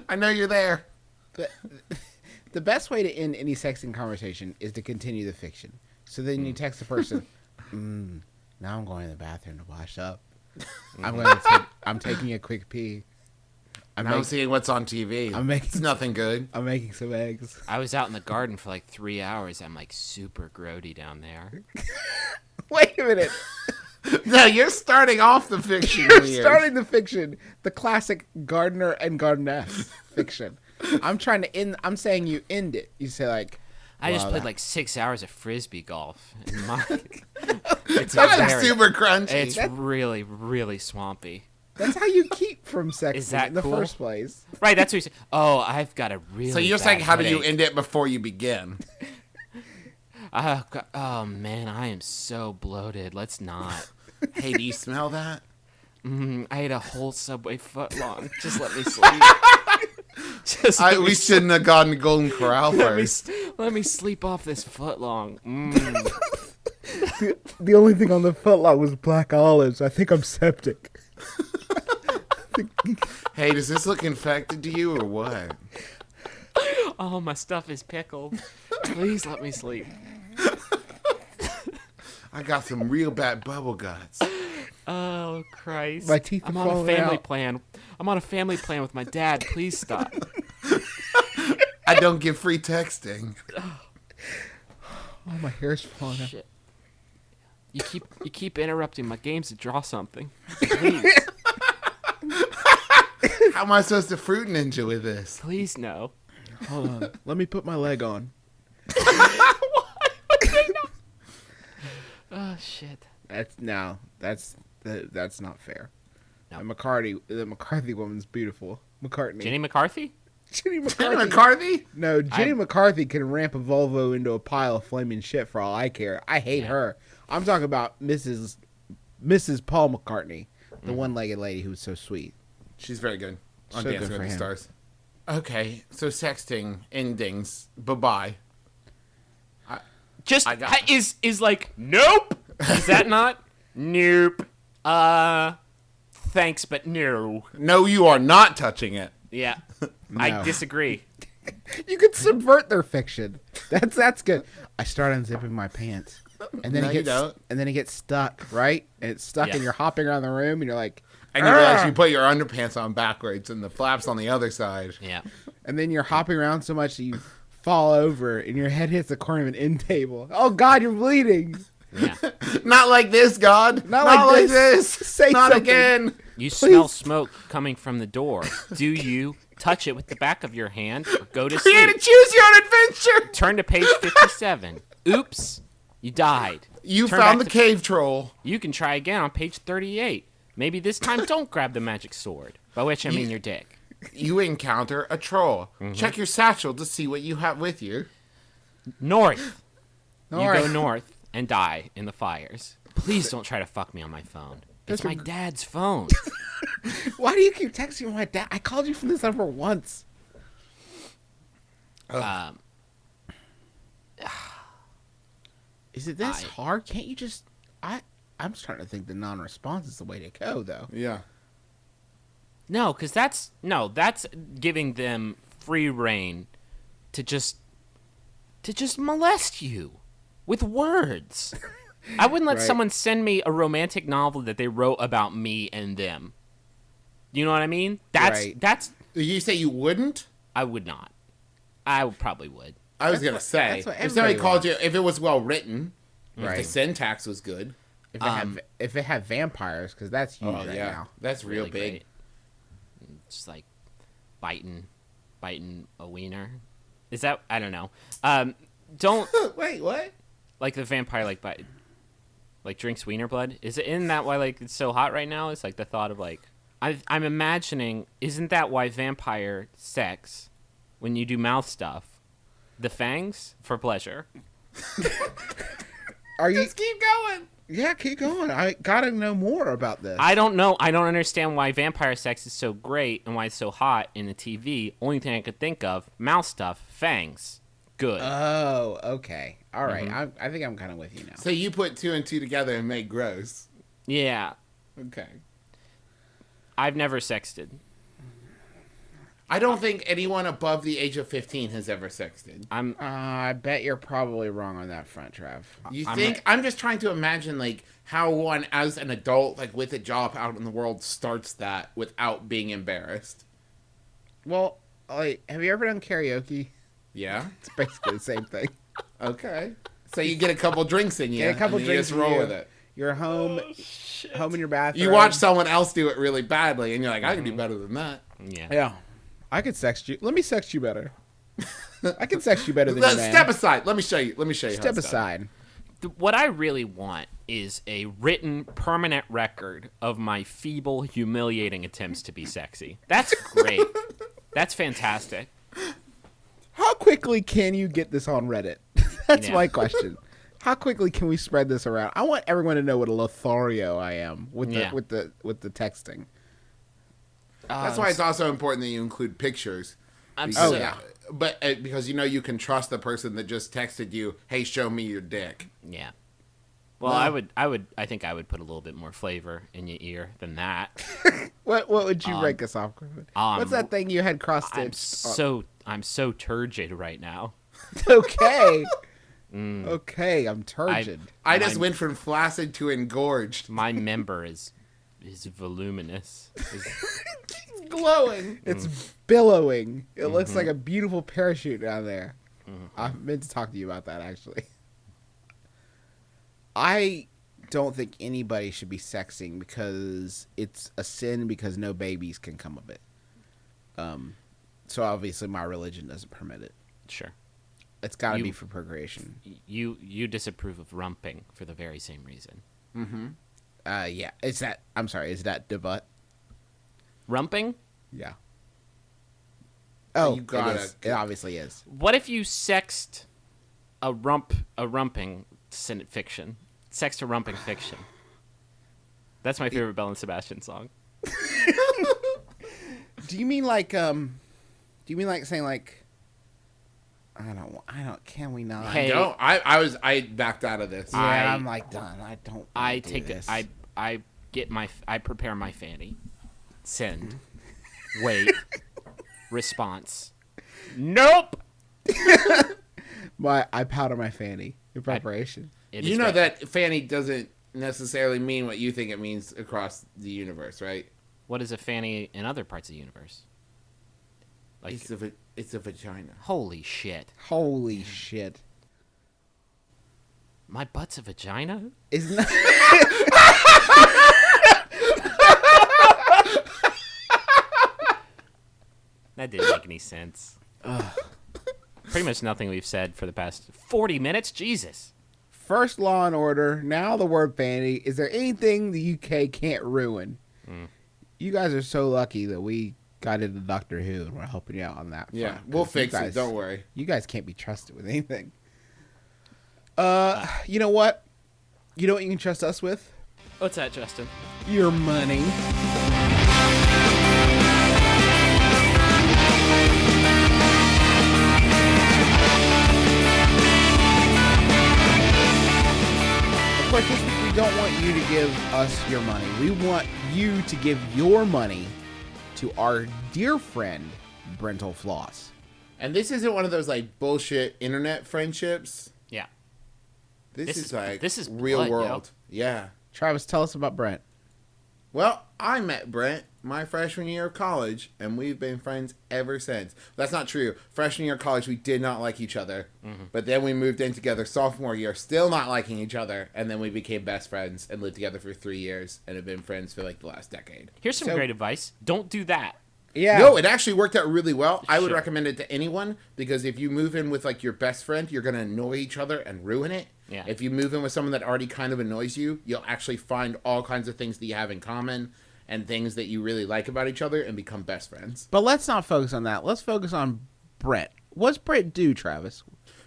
I know you're there. The best way to end any sexting conversation is to continue the fiction. So then you text the person, now I'm going to the bathroom to wash up. I'm taking a quick pee. I'm seeing what's on TV. It's nothing good. I'm making some eggs. I was out in the garden for like 3 hours. I'm like super grody down there. Wait a minute. No, you're starting off the fiction. You're weird. starting the fiction, the classic gardener and gardeness fiction. I'm saying you end it. You say like, I just "Wow, played that- like 6 hours of Frisbee golf. And it's That's very- super crunchy. It's really, really swampy. That's how you keep from sexting Is that in the cool? first place. Right, that's what you say. Oh, I've got a really So you're bad saying how do you headache. end it before you begin? Oh, man, I am so bloated. Let's not. Hey, do you smell that? I ate a whole Subway footlong. Just let me sleep. Just let me We shouldn't have gone to Golden Corral first. let me sleep off this footlong. The only thing on the footlong was black olives. I think I'm septic. Hey, does this look infected to you or what? Oh, my stuff is pickled. Please let me sleep. I got some real bad bubble guts. Oh, Christ. My teeth are I'm on a falling family out. plan. I'm on a family plan with my dad. Please stop. I don't get free texting. Oh, my hair's falling out. Shit. You keep interrupting my games to draw something. Please. How am I supposed to fruit ninja with this? Please no. Hold on. Let me put my leg on. Oh shit. That's not fair. No. The McCarthy woman's beautiful. McCartney. Jenny McCarthy? Jenny Jenny McCarthy. McCarthy? No, Jenny McCarthy can ramp a Volvo into a pile of flaming shit for all I care. I hate her. I'm talking about Mrs. Paul McCartney, the one-legged lady who was so sweet. She's very good. on So Dancing good with for the him. Stars. Okay, so sexting endings. Bye-bye. Just I got- is like nope. Is that not? Nope. Thanks, but no. No, you are not touching it. Yeah, I No. disagree. You could subvert their fiction. That's good. I start unzipping my pants, and then No, you don't. it gets stuck, right? And it's stuck, Yeah. and you're hopping around the room, and you're like, And you realize you put your underpants on backwards and the flaps on the other side. Yeah. and then you're hopping around so much that you fall over, and your head hits the corner of an end table. Oh God, you're bleeding. Yeah. Not like this, God. Not like like this. this. Say Not something. again. You smell smoke coming from the door. Do you touch it with the back of your hand or go to Create a sleep? choose your own adventure. Turn to page 57. Oops, you died. You Turn found back the to- cave troll. You can try again on page 38. Maybe this time don't grab the magic sword, by which I mean your dick. You encounter a troll. Check your satchel to see what you have with you. North. You North. go north and die in the fires. Please don't try to fuck me on my phone. It's my dad's phone. Why do you keep texting my dad? I called you from this number once. Um, Is it this hard? Can't you just? I'm starting to think the non-response is the way to go, though. Yeah. no, because that's giving them free reign to just molest you with words. I wouldn't let Right. someone send me a romantic novel that they wrote about me and them. You know what I mean? Right. That's You say you wouldn't? I would not. I probably would. I was That's gonna what- say, that's what if somebody everybody called you, if it was well written, if the Right. syntax was good. If it had vampires, because that's huge right now. that's real Really big. great. Just like biting a wiener. Is that I don't know. Don't Wait, what? like the vampire like drinks wiener blood. Isn't that why like it's so hot right now? It's like the thought of like I'm imagining. Isn't that why vampire sex, when you do mouth stuff, the fangs for pleasure? Are you? Just keep going. Yeah, keep going. I gotta know more about this. I don't know. I don't understand why vampire sex is so great and why it's so hot in the TV. Only thing I could think of, mouth stuff, fangs. Good. Oh, okay. All right. I think I'm kind of with you now. So you put 2 and 2 together and make gross. yeah. Okay. I've never sexted. I don't think anyone above the age of 15 has ever sexted. I bet you're probably wrong on that front, Trav. You think? I'm just trying to imagine, like, how one, as an adult, like, with a job out in the world, starts that without being embarrassed. Well, like, have you ever done karaoke? Yeah? It's basically the same thing. Okay. So you get a couple drinks in you. Get a couple and you drinks just in roll you. with it. You're home, home in your bathroom. You watch someone else do it really badly, and you're like, I can do better than that. Yeah. Yeah, I could sext you. Let me sext you better. I can sext you better than you, man. Step aside. Let me show you. How Step it's done. aside. What I really want is a written, permanent record of my feeble, humiliating attempts to be sexy. That's great. That's fantastic. How quickly can you get this on Reddit? That's Yeah. my question. How quickly can we spread this around? I want everyone to know what a Lothario I am with the Yeah. with the texting. That's why it's also important that you include pictures. I'm Because, so, yeah. But because you can trust the person that just texted you, "Hey, show me your dick." Yeah. Well, I think I would put a little bit more flavor in your ear than that. What would you rank us off? What's that thing you had cross I'm stitched? I'm so turgid right now. Okay. Okay, I'm turgid. I just went from flaccid to engorged. My member is voluminous. Glowing. It's billowing. It looks like a beautiful parachute down there. I meant to talk to you about that, actually. I don't think anybody should be sexting because it's a sin because no babies can come of it. So obviously my religion doesn't permit it. Sure. It's got to You- be for procreation. You disapprove of rumping for the very same reason. Yeah. Is that debut? Rumping? Yeah. Oh, You gotta- it is. It obviously is. What if you sext a rumping fiction? Sext a rumping fiction. That's my favorite Bell and Sebastian song. Do you mean like saying like? I don't. Can we not? Hey. I backed out of this. Yeah, I'm like done. I don't. I do take this. I prepare my fanny. Send. Wait. Response. Nope. I powder my fanny in preparation. It You is know right. that fanny doesn't necessarily mean what you think it means across the universe, right? What is a fanny in other parts of the universe? Like, It's a vagina. holy shit. Holy shit! My butt's a vagina? Isn't that? That didn't make any sense. Pretty much nothing we've said for the past 40 minutes. Jesus. First Law and Order, now the word fanny. Is there anything the UK can't ruin? You guys are so lucky that we got into Doctor Who and we're helping you out on that. Yeah, front, we'll 'cause you fix it. guys- Don't worry. You guys can't be trusted with anything. You know what? You know what you can trust us with? What's that, Justin? Your money. Of course, this week we don't want you to give us your money. We want you to give your money to our dear friend, Brental Floss. And this isn't one of those like bullshit internet friendships. Yeah. This is like this is real blood, yo. world. Yeah. Travis, tell us about Brent. Well, I met Brent my freshman year of college, and we've been friends ever since. That's not true. Freshman year of college, we did not like each other. But then we moved in together sophomore year, still not liking each other. And then we became best friends and lived together for 3 years and have been friends for like the last decade. Here's some So- great advice. Don't do that. Yeah. No, it actually worked out really well. I would Sure. recommend it to anyone because if you move in with like your best friend, you're going to annoy each other and ruin it. Yeah. If you move in with someone that already kind of annoys you, you'll actually find all kinds of things that you have in common and things that you really like about each other and become best friends. But let's not focus on that. Let's focus on Brent. What's Brent do, Travis?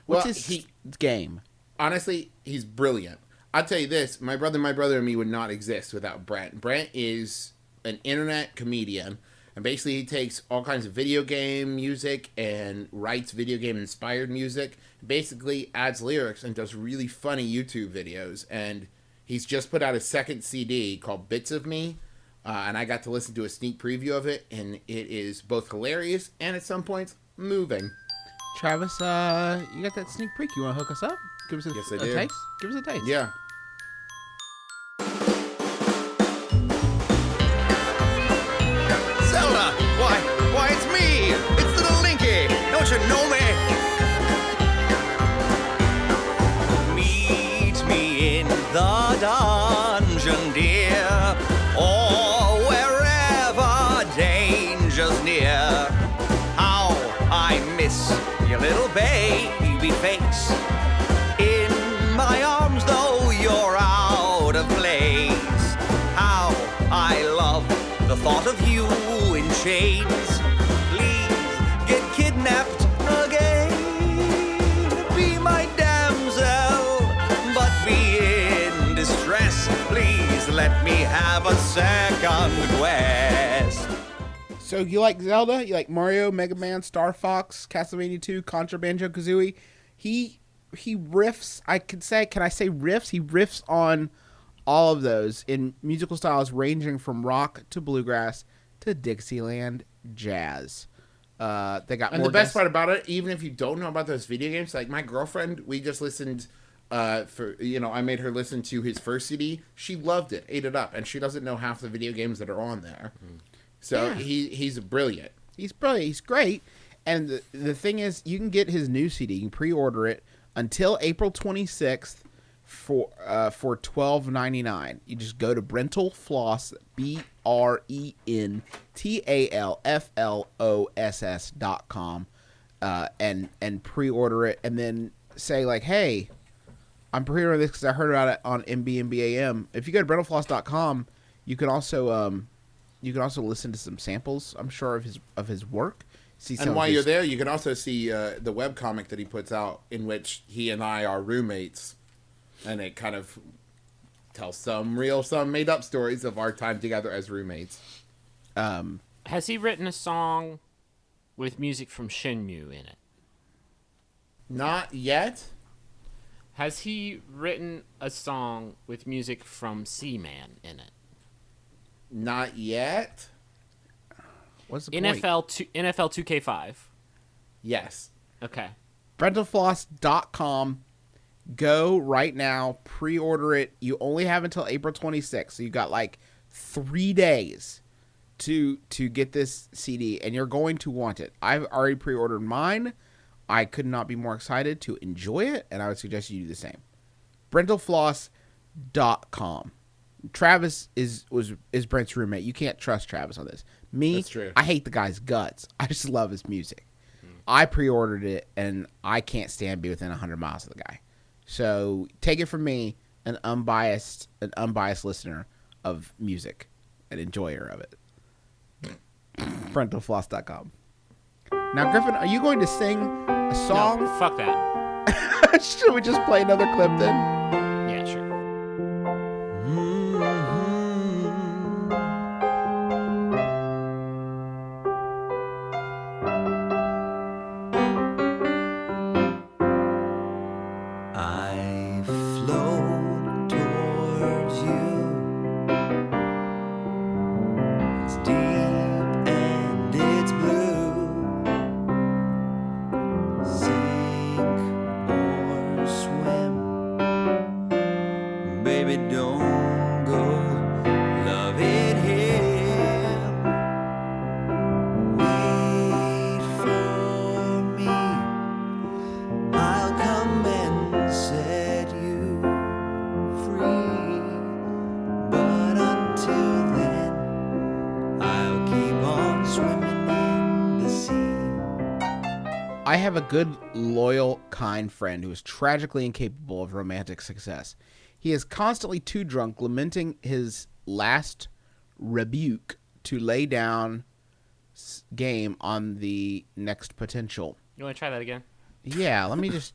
What's Well, his game? Honestly, he's brilliant. I'll tell you this, my brother and me would not exist without Brent. Brent is an internet comedian, and basically he takes all kinds of video game music and writes video game inspired music, basically adds lyrics and does really funny YouTube videos. And he's just put out a second CD called Bits of Me, and I got to listen to a sneak preview of it, and it is both hilarious and at some points moving. Travis, you got that sneak peek. You want to hook us up? Give us a, Yes, I a do. taste? Give us a taste. Yeah. Zelda! Why, it's me! It's little Linky! Don't you know me? Meet me in the dungeon, dear, or wherever danger's near. How I miss your little baby face. In my arms, though you're out of place. How I love the thought of you in chains. Please get kidnapped again. Be my damsel, but be in distress. Please let me have a second quest. So you like Zelda? You like Mario, Mega Man, Star Fox, Castlevania 2, Contra Banjo-Kazooie? He riffs, can I say riffs? He riffs on all of those in musical styles ranging from rock to bluegrass to Dixieland jazz. They got And more the best guests- part about it, even if you don't know about those video games, like my girlfriend, we just listened I made her listen to his first CD. She loved it, ate it up, and she doesn't know half the video games that are on there. So Yeah. he's brilliant. He's brilliant. He's great. And the thing is, you can get his new CD. You can pre-order it until April 26th for $12.99. You just go to Brental Floss, BRENTALFLOSS.com, and pre-order it, and then say like, hey, I'm pre-ordering this because I heard about it on MBMBaM. If you go to brentalfloss.com, you can also listen to some samples, I'm sure, of his work. See some And of while his- you're there, you can also see the webcomic that he puts out in which he and I are roommates. And it kind of tells some real, some made-up stories of our time together as roommates. I Has he written a song with music from Shenmue in it? Not yet. Has he written a song with music from Seaman in it? Not yet. What's the point? NFL 2K5. Yes. Okay. Brentalfloss.com. Go right now. Pre-order it. You only have until April 26th. So you got like 3 days to get this CD, and you're going to want it. I've already pre-ordered mine. I could not be more excited to enjoy it, and I would suggest you do the same. Brentalfloss.com. Travis is Brent's roommate. You can't trust Travis on this. Me, That's true. I hate the guy's guts. I just love his music. I pre-ordered it, and I can't stand be within 100 miles of the guy. So take it from me, an unbiased listener of music, an enjoyer of it. Frontalfloss.com. Now, Griffin, are you going to sing a song? No, fuck that. Should we just play another clip then? Yeah, sure. I float towards you. It's deep and it's blue. Sink or swim. Baby, don't go. Love it here. Wait for me. I'll come and set you free. But until then, I'll keep on swimming in the sea. I have a good, loyal, kind friend who is tragically incapable of romantic success. He is constantly too drunk, lamenting his last rebuke to lay down game on the next potential. You want to try that again? Yeah, let me just.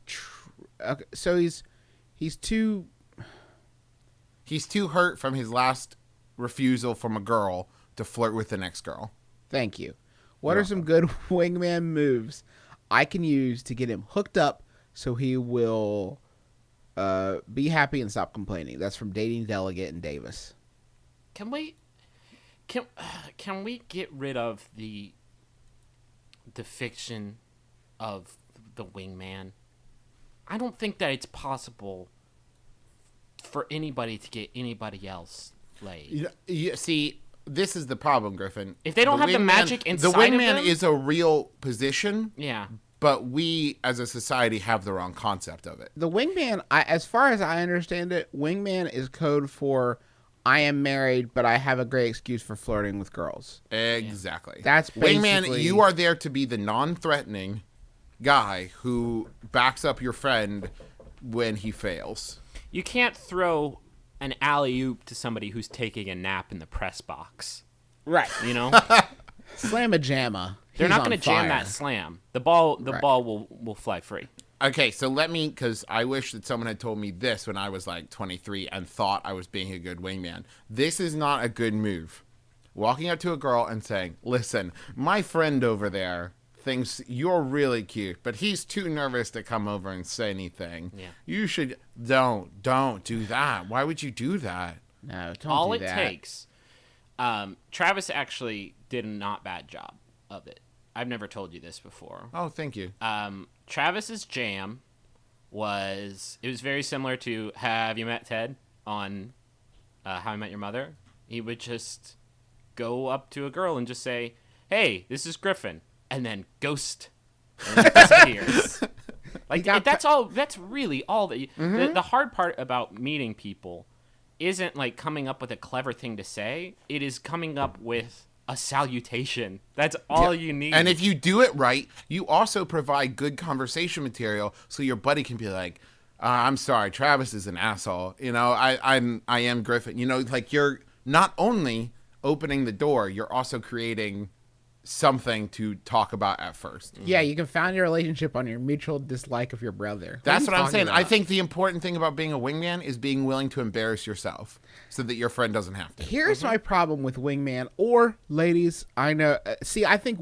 Okay, so he's too. He's too hurt from his last refusal from a girl to flirt with the next girl. Thank you. What are some good wingman moves I can use to get him hooked up so he will be happy and stop complaining? That's from Dating Delegate in Davis. Can we get rid of the fiction of the wingman? I don't think that it's possible for anybody to get anybody else laid. See, this is the problem, Griffin. If they don't have the magic inside the wingman of them, is a real position. yeah. But we, as a society, have the wrong concept of it. The wingman, as far as I understand it, wingman is code for I am married, but I have a great excuse for flirting with girls. Exactly. That's wingman. basically- You are there to be the non-threatening guy who backs up your friend when he fails. You can't throw an alley-oop to somebody who's taking a nap in the press box. Right. You know? Slam a jamma. They're not going to jam that slam. The ball will fly free. Okay, so because I wish that someone had told me this when I was like 23 and thought I was being a good wingman. This is not a good move. Walking up to a girl and saying, listen, my friend over there thinks you're really cute, but he's too nervous to come over and say anything. Yeah. You should, don't do that. Why would you do that? No, don't All do it that. takes. Travis actually did a not bad job of it. I've never told you this before. Oh, thank you. Travis's jam was very similar to Have You Met Ted on How I Met Your Mother. He would just go up to a girl and just say, hey, this is Griffin, and then ghost and disappears. Like that's really all that the hard part about meeting people isn't like coming up with a clever thing to say. It is coming up with a salutation. That's all you need. And if you do it right, you also provide good conversation material so your buddy can be like, I'm sorry, Travis is an asshole. You know, I am Griffin. You know, like you're not only opening the door, you're also creating something to talk about at first. Yeah, you can found your relationship on your mutual dislike of your brother. That's what I'm talking saying. about? I think the important thing about being a wingman is being willing to embarrass yourself so that your friend doesn't have to. Here's my problem with wingman or ladies. I know. I think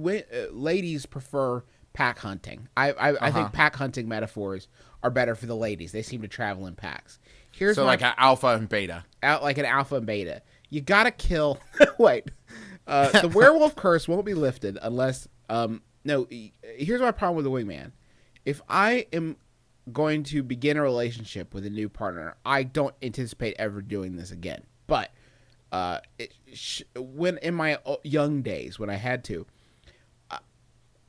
ladies prefer pack hunting. I think pack hunting metaphors are better for the ladies. They seem to travel in packs. Here's So like an alpha and beta. like an alpha and beta. You gotta kill. Wait. The werewolf curse won't be lifted unless no. Here's my problem with the wingman. If I am going to begin a relationship with a new partner, I don't anticipate ever doing this again. But when in my young days, when I had to,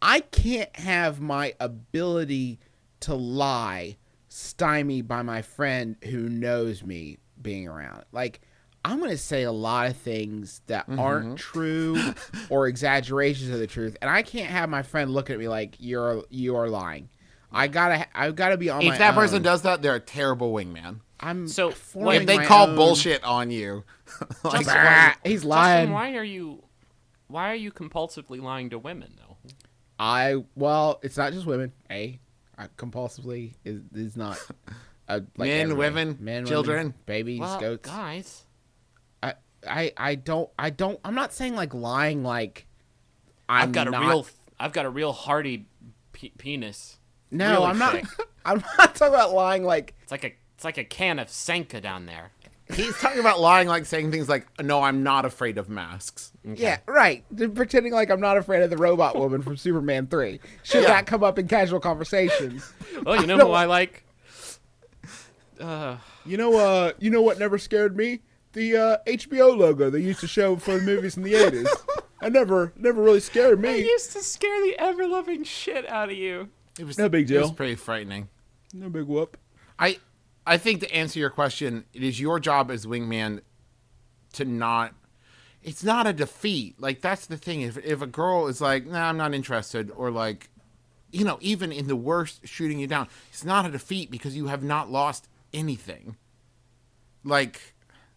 I can't have my ability to lie stymied by my friend who knows me being around. Like, I'm going to say a lot of things that aren't true or exaggerations of the truth, and I can't have my friend look at me like you are lying. I've got to be on my own. If that person does that, they're a terrible wingman. I'm So, forming If they my call own- bullshit on you, like, he's lying. Justin, why are you compulsively lying to women though? Well, it's not just women. Compulsively is not like Men, everybody. women, men, children. women, babies, Well, goats. guys, I'm not saying like lying like I've got a real hardy penis. No, really I'm not. thick. I'm not talking about lying like It's like a can of Senka down there. he's talking about lying, like saying things like, "No, I'm not afraid of masks." yeah, right. Pretending like I'm not afraid of the robot woman from Superman 3. Should that come up in casual conversations? Oh, you know who I like? You know what never scared me? The HBO logo they used to show for the movies in the 80s. I never really scared me. used to scare the ever-loving shit out of you. It was No big It was deal. pretty frightening. No big whoop. I think to answer your question, it is your job as wingman to not. It's not a defeat. Like, that's the thing. If a girl is like, "Nah, I'm not interested," or like, even in the worst, shooting you down, it's not a defeat because you have not lost anything. Like,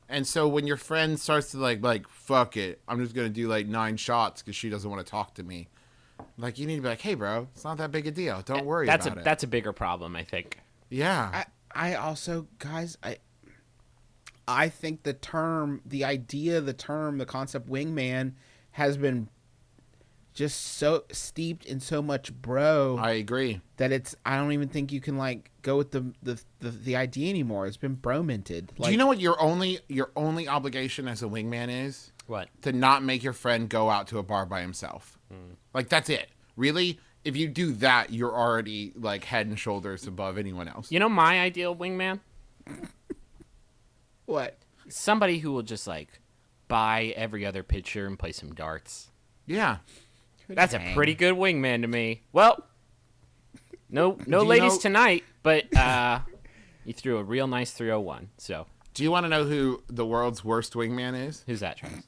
and so when your friend starts to like, fuck it, I'm just gonna do like 9 shots because she doesn't want to talk to me. Like, you need to be like, hey, bro, it's not that big a deal. Don't worry about it. That's a bigger problem, I think. Yeah. I also, guys, I think the concept wingman has been just so steeped in so much bro I agree. that I don't even think you can like go with the idea anymore. It's been bro-minted. Do you know what your only obligation as a wingman is? What? To not make your friend go out to a bar by himself. Like, that's it. Really? If you do that, you're already like head and shoulders above anyone else. You know my ideal wingman? What? Somebody who will just like buy every other pitcher and play some darts. Yeah. That's a pretty good wingman to me. Well, no you ladies know- tonight, but you threw a real nice 301. So Do you want to know who the world's worst wingman is? who's that, Travis?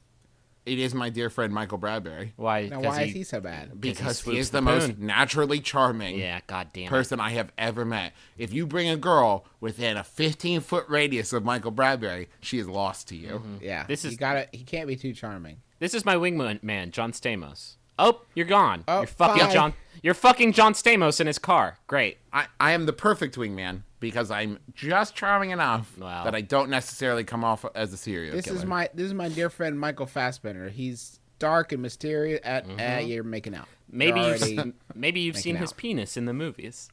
It is my dear friend Michael Bradbury. Why? Now, 'Cause why is he so bad? Because he swoops is the the most poon. naturally charming Yeah, goddamn. person I have ever met. If you bring a girl within a 15-foot radius of Michael Bradbury, she is lost to you. Yeah. This is- he can't be too charming. This is my wingman man, John Stamos. Oh, you're gone. Oh, you're fucking bye. John. You're fucking John Stamos in his car. Great. I am the perfect wingman because I'm just charming enough Wow. that I don't necessarily come off as a serial This killer. is my dear friend Michael Fassbender. He's dark and mysterious. You're making out. Maybe You're you've already- maybe you've seen making his out. penis in the movies.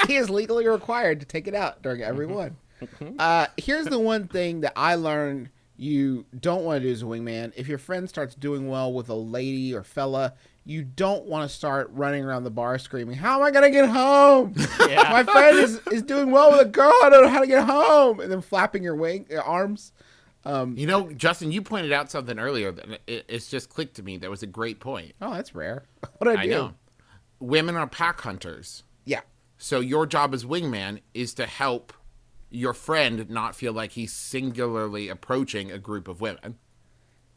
he is legally required to take it out during every one. Here's the one thing that I learned you don't want to do as a wingman. If your friend starts doing well with a lady or fella, you don't want to start running around the bar screaming, "How am I going to get home? Yeah. My friend is doing well with a girl. I don't know how to get home." And then flapping your arms. You know, Justin, you pointed out something earlier that it's just clicked to me. That was a great point. Oh, that's rare. What do I I do? know. Women are pack hunters. Yeah. So your job as wingman is to help your friend not feel like he's singularly approaching a group of women.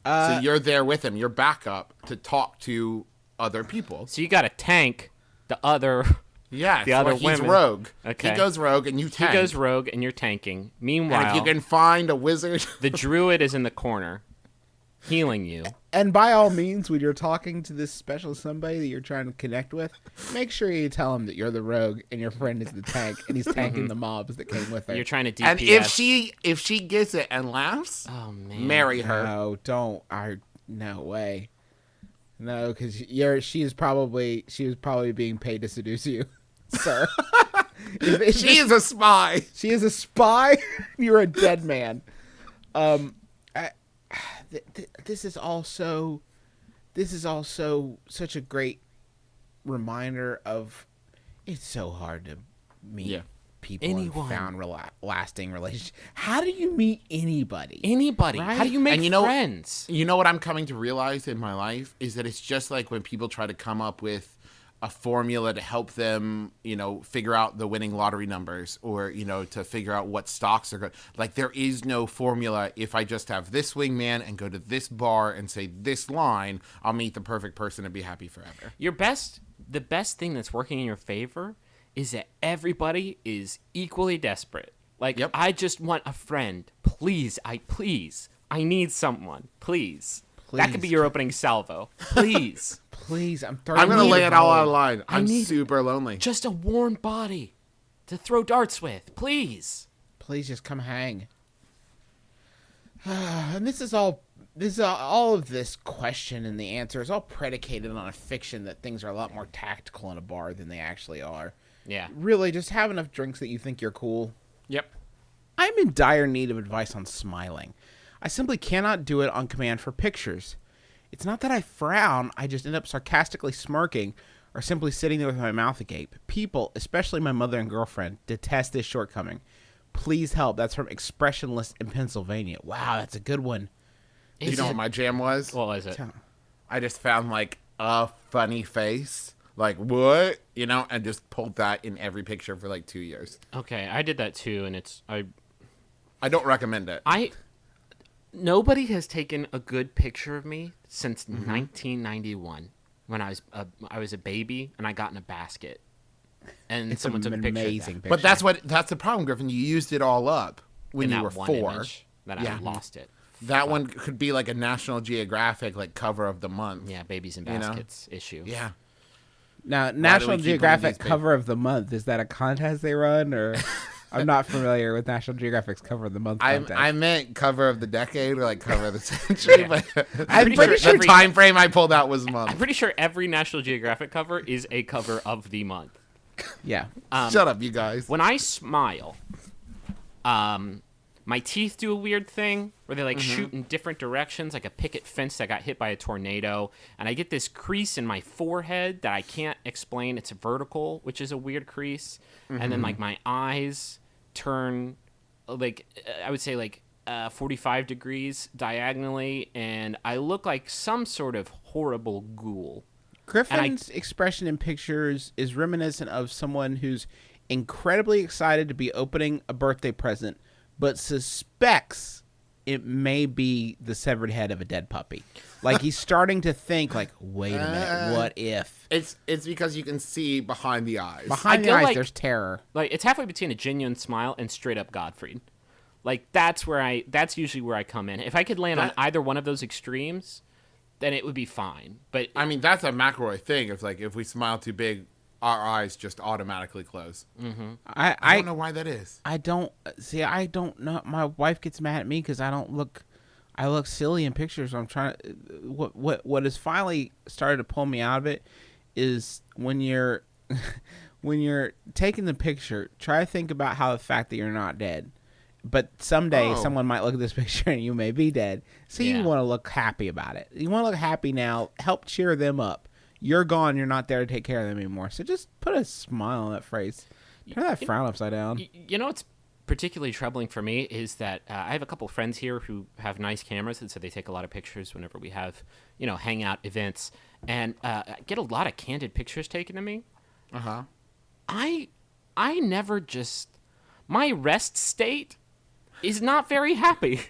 So you're there with him. You're backup to talk to other people. So you got to tank the other. Yeah, The other he's women. rogue. Okay. He goes rogue and you He tank. goes rogue and you're tanking. and Meanwhile, if you can find a wizard, the druid is in the corner. healing you. And by all means, when you're talking to this special somebody that you're trying to connect with, make sure you tell him that you're the rogue and your friend is the tank, and he's tanking the mobs that came with her. You're trying to DPS. And if she gets it and laughs, Oh man. marry her. No, don't. No way. No, because she was probably being paid to seduce you, sir. She is a spy. She is a spy. You're a dead man. This is also such a great reminder of it's so hard to meet people Anyone. and found lasting relationships. How do you meet anybody? Anybody. Right? How do you make And friends? You know what I'm coming to realize in my life is that it's just like when people try to come up with a formula to help them, figure out the winning lottery numbers or, to figure out what stocks are good. Like there is no formula. If I just have this wingman and go to this bar and say this line, I'll meet the perfect person and be happy forever. The best thing that's working in your favor is that everybody is equally desperate. Like, Yep. I just want a friend. Please, I need someone. Please. That could be Please. your opening salvo. Please. Please, I'm I'm going to lay it all on the line. I I'm need- super lonely. Just a warm body to throw darts with. Please. Please just come hang. And this is all of this question and the answer is all predicated on a fiction that things are a lot more tactical in a bar than they actually are. Yeah. Really, just have enough drinks that you think you're cool. Yep. I'm in dire need of advice on smiling. I simply cannot do it on command for pictures. It's not that I frown, I just end up sarcastically smirking or simply sitting there with my mouth agape. People, especially my mother and girlfriend, detest this shortcoming. Please help. That's from Expressionless in Pennsylvania. Wow, that's a good one. You know what my jam was? What was it? I just found like a funny face. Like, what? And just pulled that in every picture for like 2 years. Okay, I did that too, and I don't recommend it. Nobody has taken a good picture of me since 1991 when I was a baby and I got in a basket and It's someone took a an picture. amazing Of picture. But that's the problem, Griffin. You used it all up when that you were one 4. image that Yeah. I lost it. That one could be like a National Geographic like cover of the month. Yeah, babies in You know? baskets issue. Yeah. Now, do National we keep Geographic bringing these cover of the month, is that a contest they run? Or I'm not familiar with National Geographic's cover of the month contest. I meant cover of the decade or like cover of the century, but I'm pretty sure the time frame I pulled out was I'm month. pretty sure every National Geographic cover is a cover of the month. Yeah. Shut up, you guys. When I smile, my teeth do a weird thing where they like shoot in different directions, like a picket fence that got hit by a tornado, and I get this crease in my forehead that I can't explain. It's vertical, which is a weird crease, and then like my eyes turn, like I would say like 45 degrees diagonally, and I look like some sort of horrible ghoul. Griffin's expression in pictures is reminiscent of someone who's incredibly excited to be opening a birthday present, but suspects it may be the severed head of a dead puppy. Like he's starting to think, like, wait a minute, what if? It's because you can see behind the eyes. Behind the feel eyes, like- there's terror. Like it's halfway between a genuine smile and straight up Godfried. Like that's usually where I come in. If I could land on either one of those extremes, then it would be fine. But I mean, that's a McElroy thing. It's like if we smile too big, our eyes just automatically close. I don't know why that is. I don't know. My wife gets mad at me because I look silly in pictures. I'm trying to, what has finally started to pull me out of it is when you're taking the picture, try to think about how the fact that you're not dead. But someday someone might look at this picture and you may be dead. So you want to look happy about it. You want to look happy now. Help cheer them up. You're gone. You're not there to take care of them anymore. So just put a smile on that phrase. Turn that frown upside down. You know what's particularly troubling for me is that I have a couple friends here who have nice cameras, and so they take a lot of pictures whenever we have, hangout events, and I get a lot of candid pictures taken of me. I never just, my rest state is not very happy.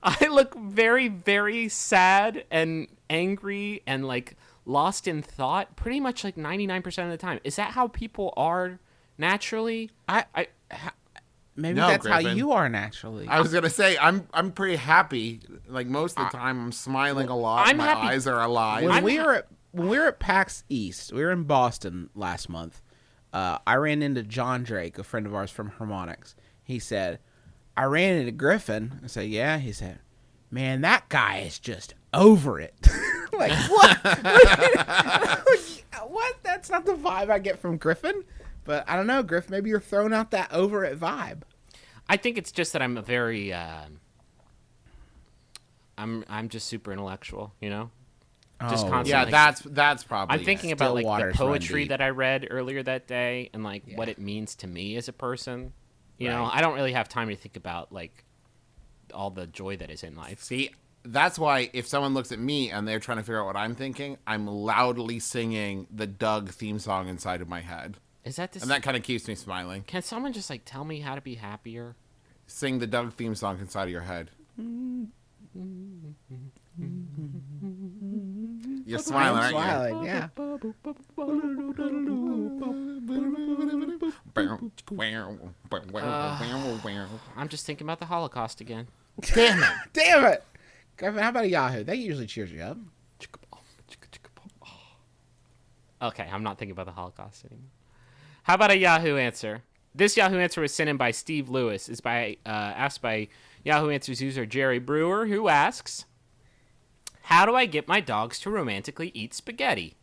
I look very, very sad and angry and like lost in thought pretty much like 99% of the time. Is that how people are naturally? Maybe No, that's how Griffin. you are naturally. I was gonna say I'm pretty happy. Like most of the time, I'm smiling a lot. I'm My happy. eyes are alive. When we were at PAX East, we were in Boston last month. I ran into John Drake, a friend of ours from Harmonics. He said, "I ran into Griffin." I said, "Yeah." He said, "Man, that guy is just over it." Like what? What? That's not the vibe I get from Griffin. But I don't know, Griff. Maybe you're throwing out that over it vibe. I think it's just that I'm a very I'm just super intellectual, you know? Just Oh, constantly. yeah, that's probably. I'm thinking Still about like the waters run poetry deep. that I read earlier that day and like what it means to me as a person. You know, I don't really have time to think about like all the joy that is in life. See, that's why if someone looks at me and they're trying to figure out what I'm thinking, I'm loudly singing the Doug theme song inside of my head, Is that this? and that kind of keeps me smiling. Can someone just like tell me how to be happier? Sing the Doug theme song inside of your head. You're smiling, I'm aren't smiling, yeah. you? I'm just thinking about the Holocaust again. Damn it! Damn it. Griffin, how about a Yahoo? That usually cheers you up. Okay, I'm not thinking about the Holocaust anymore. How about a Yahoo answer? This Yahoo answer was sent in by Steve Lewis. Is asked by Yahoo Answers user Jerry Brewer, who asks, "How do I get my dogs to romantically eat spaghetti?"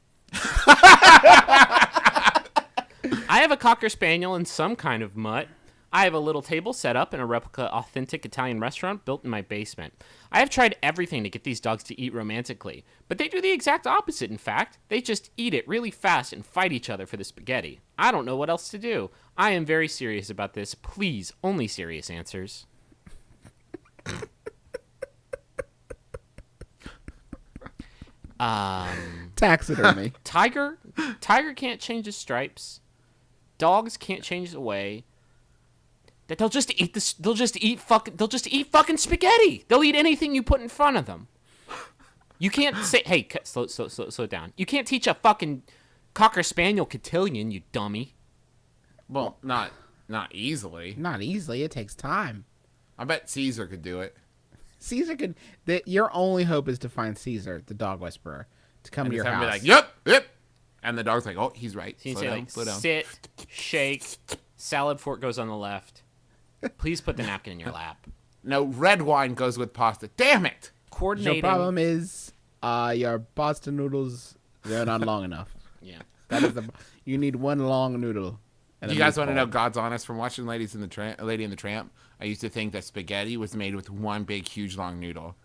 I have a Cocker Spaniel and some kind of mutt. I have a little table set up in a replica authentic Italian restaurant built in my basement. I have tried everything to get these dogs to eat romantically, but they do the exact opposite, in fact. They just eat it really fast and fight each other for the spaghetti. I don't know what else to do. I am very serious about this. Please, only serious answers. Taxidermy. Tiger can't change his stripes. Dogs can't change the way that they'll just eat this. They'll just eat fucking spaghetti. They'll eat anything you put in front of them. You can't say, "Hey, slow down." You can't teach a fucking Cocker Spaniel cotillion, you dummy. Well, not easily. Not easily. It takes time. I bet Caesar could do it. Caesar could. Your only hope is to find Caesar, the dog whisperer, to come And to your just have him house. be like, "Yep." And the dog's like, "Oh, he's right. So you Slow say down, like, slow down." sit, shake, salad fork goes on the left. Please put the napkin in your lap. No, red wine goes with pasta. Damn it! Coordinating. Your problem is your pasta noodles, they're not long enough. Yeah. That is you need one long noodle. And Do a you guys want to know meatball. God's honest? From watching Lady and the Tramp, I used to think that spaghetti was made with one big, huge, long noodle.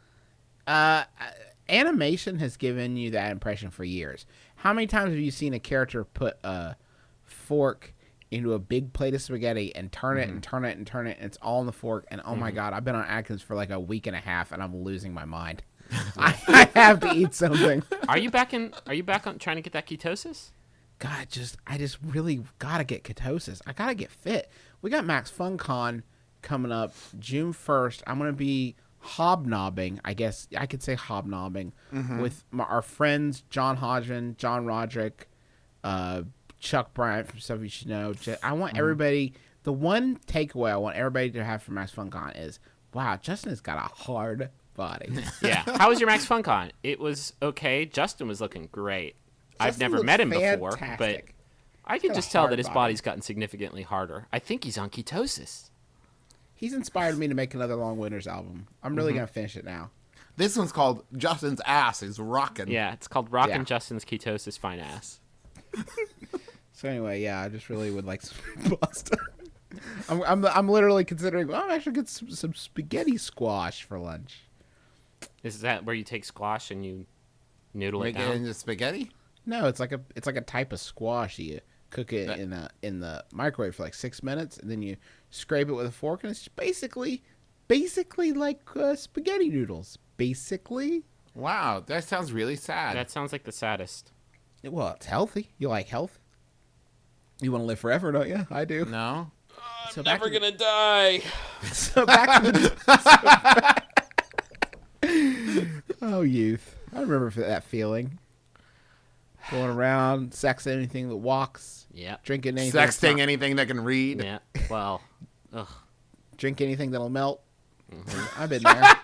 Animation has given you that impression for years. How many times have you seen a character put a fork into a big plate of spaghetti and turn it and turn it and turn it, and it's all in the fork? And oh my God, I've been on Atkins for like a week and a half, and I'm losing my mind. I have to eat something. Are you back on trying to get that ketosis? God, I just really gotta get ketosis. I gotta get fit. We got Max FunCon coming up June 1st. I'm gonna be hobnobbing, I guess I could say hobnobbing, with our friends John Hodgman, John Roderick, Chuck Bryant from Stuff You Should Know. I want everybody. The one takeaway I want everybody to have from Max FunCon is, wow, Justin has got a hard body. Yeah. How was your Max FunCon? It was okay. Justin was looking great. I've Justin never looked met him before, but fantastic. I can got a just tell hard that his body. body's gotten significantly harder. I think he's on ketosis. He's inspired me to make another Long Winters album. I'm really gonna finish it now. This one's called Justin's Ass is Rockin'. Yeah, it's called Rockin' Yeah. Justin's Ketosis Fine Ass. So anyway, yeah, I just really would like some pasta. I'm literally considering. Well, I'm actually get some spaghetti squash for lunch. Is that where you take squash and you noodle Make it it down? into spaghetti? No, it's like a type of squash. You cook it in the microwave for like 6 minutes, and then you scrape it with a fork, and it's basically like spaghetti noodles. Basically, Wow, that sounds really sad. That sounds like the saddest. well, it's healthy. You like health? You want to live forever, don't you? I do. No? So back to- gonna die. So back to the... Oh, youth. I remember that feeling. Going around, sexing anything that walks, Yeah. drinking anything. that's Sexting not- anything that can read. Yeah. Well, ugh. Drink anything that'll melt. Mm-hmm. I've been there.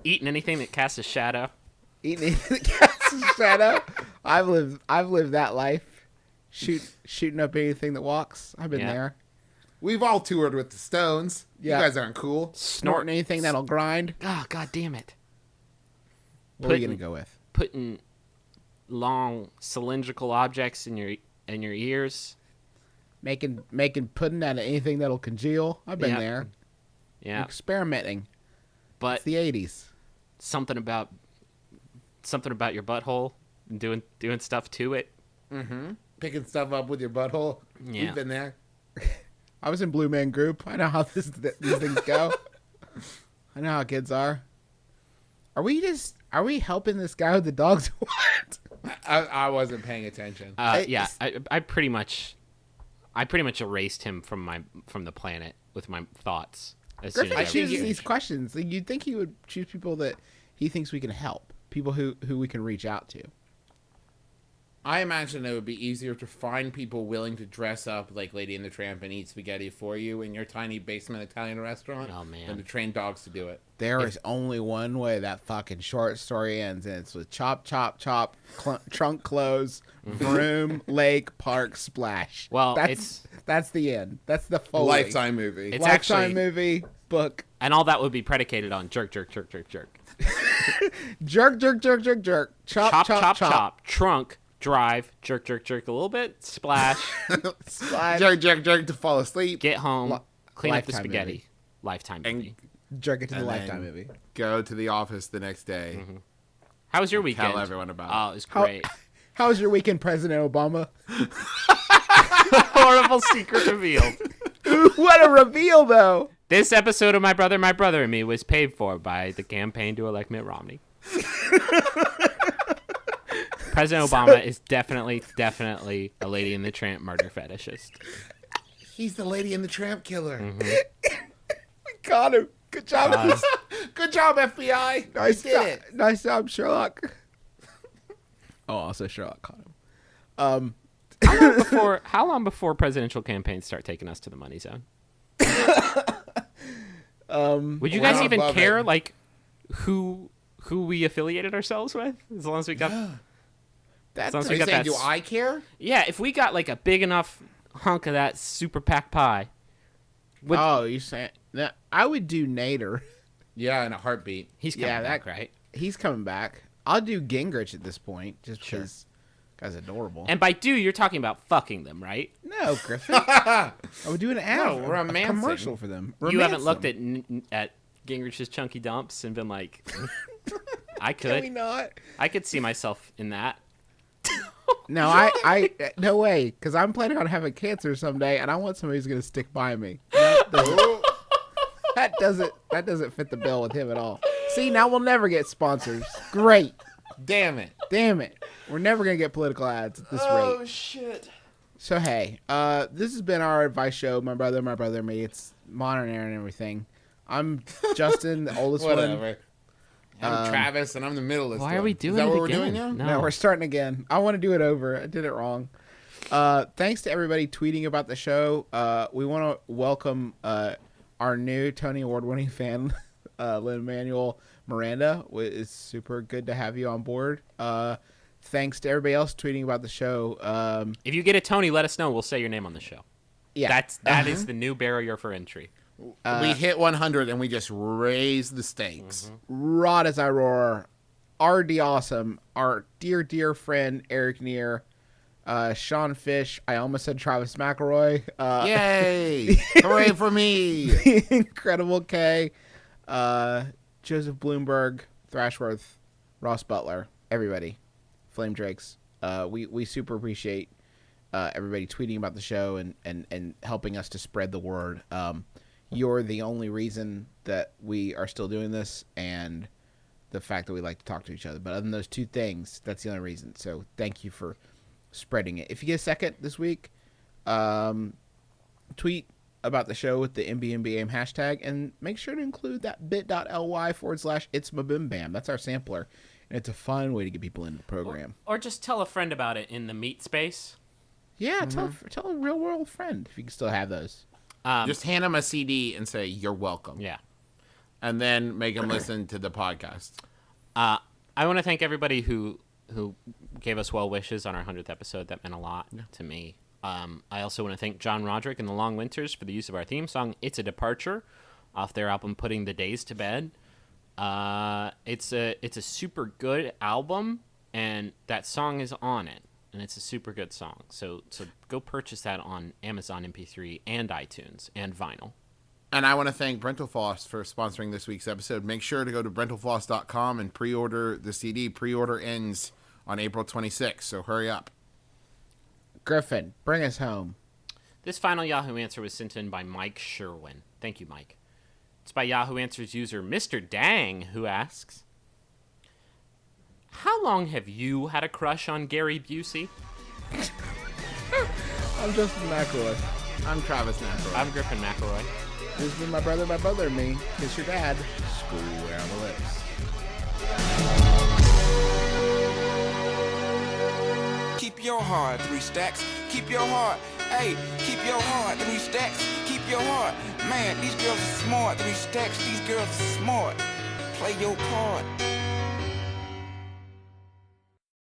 Eating anything that casts a shadow. Eating anything that casts a shadow. I've lived that life. Shooting up anything that walks. I've been Yeah. there. We've all toured with the Stones. Yeah. You guys aren't cool. Snorting anything that'll grind. Oh, God damn it. What are you gonna go with? Putting long cylindrical objects in your ears. Making pudding out of anything that'll congeal. I've been Yeah. there. Yeah. Experimenting. But It's the 80s. something about your butthole and doing stuff to it. Picking stuff up with your butthole. Yeah. We've been there. I was in Blue Man Group. I know how these things go. I know how kids are. Are we helping this guy with the dogs? What? I wasn't paying attention. Yeah, I pretty much erased him from the planet with my thoughts as soon Griffin as I chooses read these questions. Like, you'd think he would choose people that he thinks we can help. People who we can reach out to. I imagine it would be easier to find people willing to dress up like Lady and the Tramp and eat spaghetti for you in your tiny basement Italian restaurant Oh, man. than to train dogs to do it. There is only one way that fucking short story ends, and it's with chop, chop, chop, trunk close, vroom, lake, park, splash. Well, that's the end. That's the Foley. Lifetime movie. It's Lifetime actually- movie, book. and all that would be predicated on jerk, jerk, jerk, jerk, jerk. Jerk, jerk, jerk, jerk, jerk. Chop, Chop, chop, trunk, drive, jerk, jerk, jerk a little bit, splash, Slide. jerk to fall asleep. get home, clean up the Lifetime spaghetti. movie. Lifetime And movie. Jerk it to the And Lifetime then- movie. Go to the office the next day. How was your weekend? Tell everyone about Oh, it. it was great. How was your weekend, President Obama? Horrible secret revealed. What a reveal, though. This episode of My Brother and Me was paid for by the campaign to elect Mitt Romney. President Obama is definitely a Lady in the Tramp murder fetishist. He's the Lady and the Tramp killer. We got him. Good job. Good job, FBI. Nice You did job. it. Nice job, Sherlock. Oh, also Sherlock caught him. How long before presidential campaigns start taking us to the money zone? Would you guys We're even above care, it. like, who we affiliated ourselves with? As long as we got, That's Sounds Are We you got saying, that do s- I care? yeah. If we got like a big enough hunk of that super pack pie, with, oh, you're saying that I would do Nader. Yeah, in a heartbeat. he's coming yeah, back, right? He's coming back. I'll do Gingrich at this point, just because guy's adorable. And by do, you're talking about fucking them, right? No, Griffin. I would do an ad, No, a romancing. commercial for them. You haven't Romance looked them. at Gingrich's chunky dumps and been like, I Can we could, not? I could see myself in that. No, I no way, because I'm planning on having cancer someday, and I want somebody who's gonna stick by me. That doesn't fit the bill with him at all. See, now we'll never get sponsors. Great, Damn it. damn it, we're never gonna get political ads at this rate. shit! So hey, this has been our advice show. My brother, me. It's modern era and everything. I'm Justin, the oldest one. Whatever. I'm Travis, and I'm the middleest Why one. are we doing Is that it what we're again? doing now? No, we're starting again. I want to do it over. I did it wrong. Thanks to everybody tweeting about the show. We want to welcome our new Tony Award-winning fan, Lin-Manuel Miranda. It's super good to have you on board. Thanks to everybody else tweeting about the show. If you get a Tony, let us know. We'll say your name on the show. Yeah, That is the new barrier for entry. We hit 100, and we just raised the stakes. Rod as I roar. RD awesome. Our dear friend Eric Neer. Sean Fish. I almost said Travis McElroy. Yay! Hooray for me! Incredible K. Joseph Bloomberg. Thrashworth. Ross Butler. Everybody. Flame Drakes. We super appreciate everybody tweeting about the show and helping us to spread the word. You're the only reason that we are still doing this, and the fact that we like to talk to each other. But other than those two things, that's the only reason. So thank you for spreading it. If you get a second this week, tweet about the show with the MBMBaM hashtag, and make sure to include that bit.ly/itsmabim-bam. That's our sampler, and it's a fun way to get people into the program. Or just tell a friend about it in the meat space. Yeah, tell a real world friend if you can still have those. Just hand him a CD and say, "You're welcome." Yeah. And then make him listen to the podcast. I want to thank everybody who gave us well wishes on our 100th episode. That meant a lot to me. I also want to thank John Roderick and the Long Winters for the use of our theme song, It's a Departure, off their album Putting the Days to Bed. It's a super good album, and that song is on it, and it's a super good song. So go purchase that on Amazon MP3 and iTunes and vinyl. And I want to thank Brentalfloss for sponsoring this week's episode. Make sure to go to brentalfloss.com and pre-order the CD. Pre-order ends on April 26th, so hurry up. Griffin, bring us home. This final Yahoo answer was sent in by Mike Sherwin. Thank you, Mike. It's by Yahoo Answers user Mr. Dang, who asks, how long have you had a crush on Gary Busey? I'm Justin McElroy. I'm Travis McElroy. I'm Griffin McElroy. This has been my brother, and me. Kiss your dad. School around the lips. Keep your heart, 3 stacks. Keep your heart. Hey, keep your heart, 3 stacks. Keep your heart. Man, these girls are smart, 3 stacks. These girls are smart. Play your part.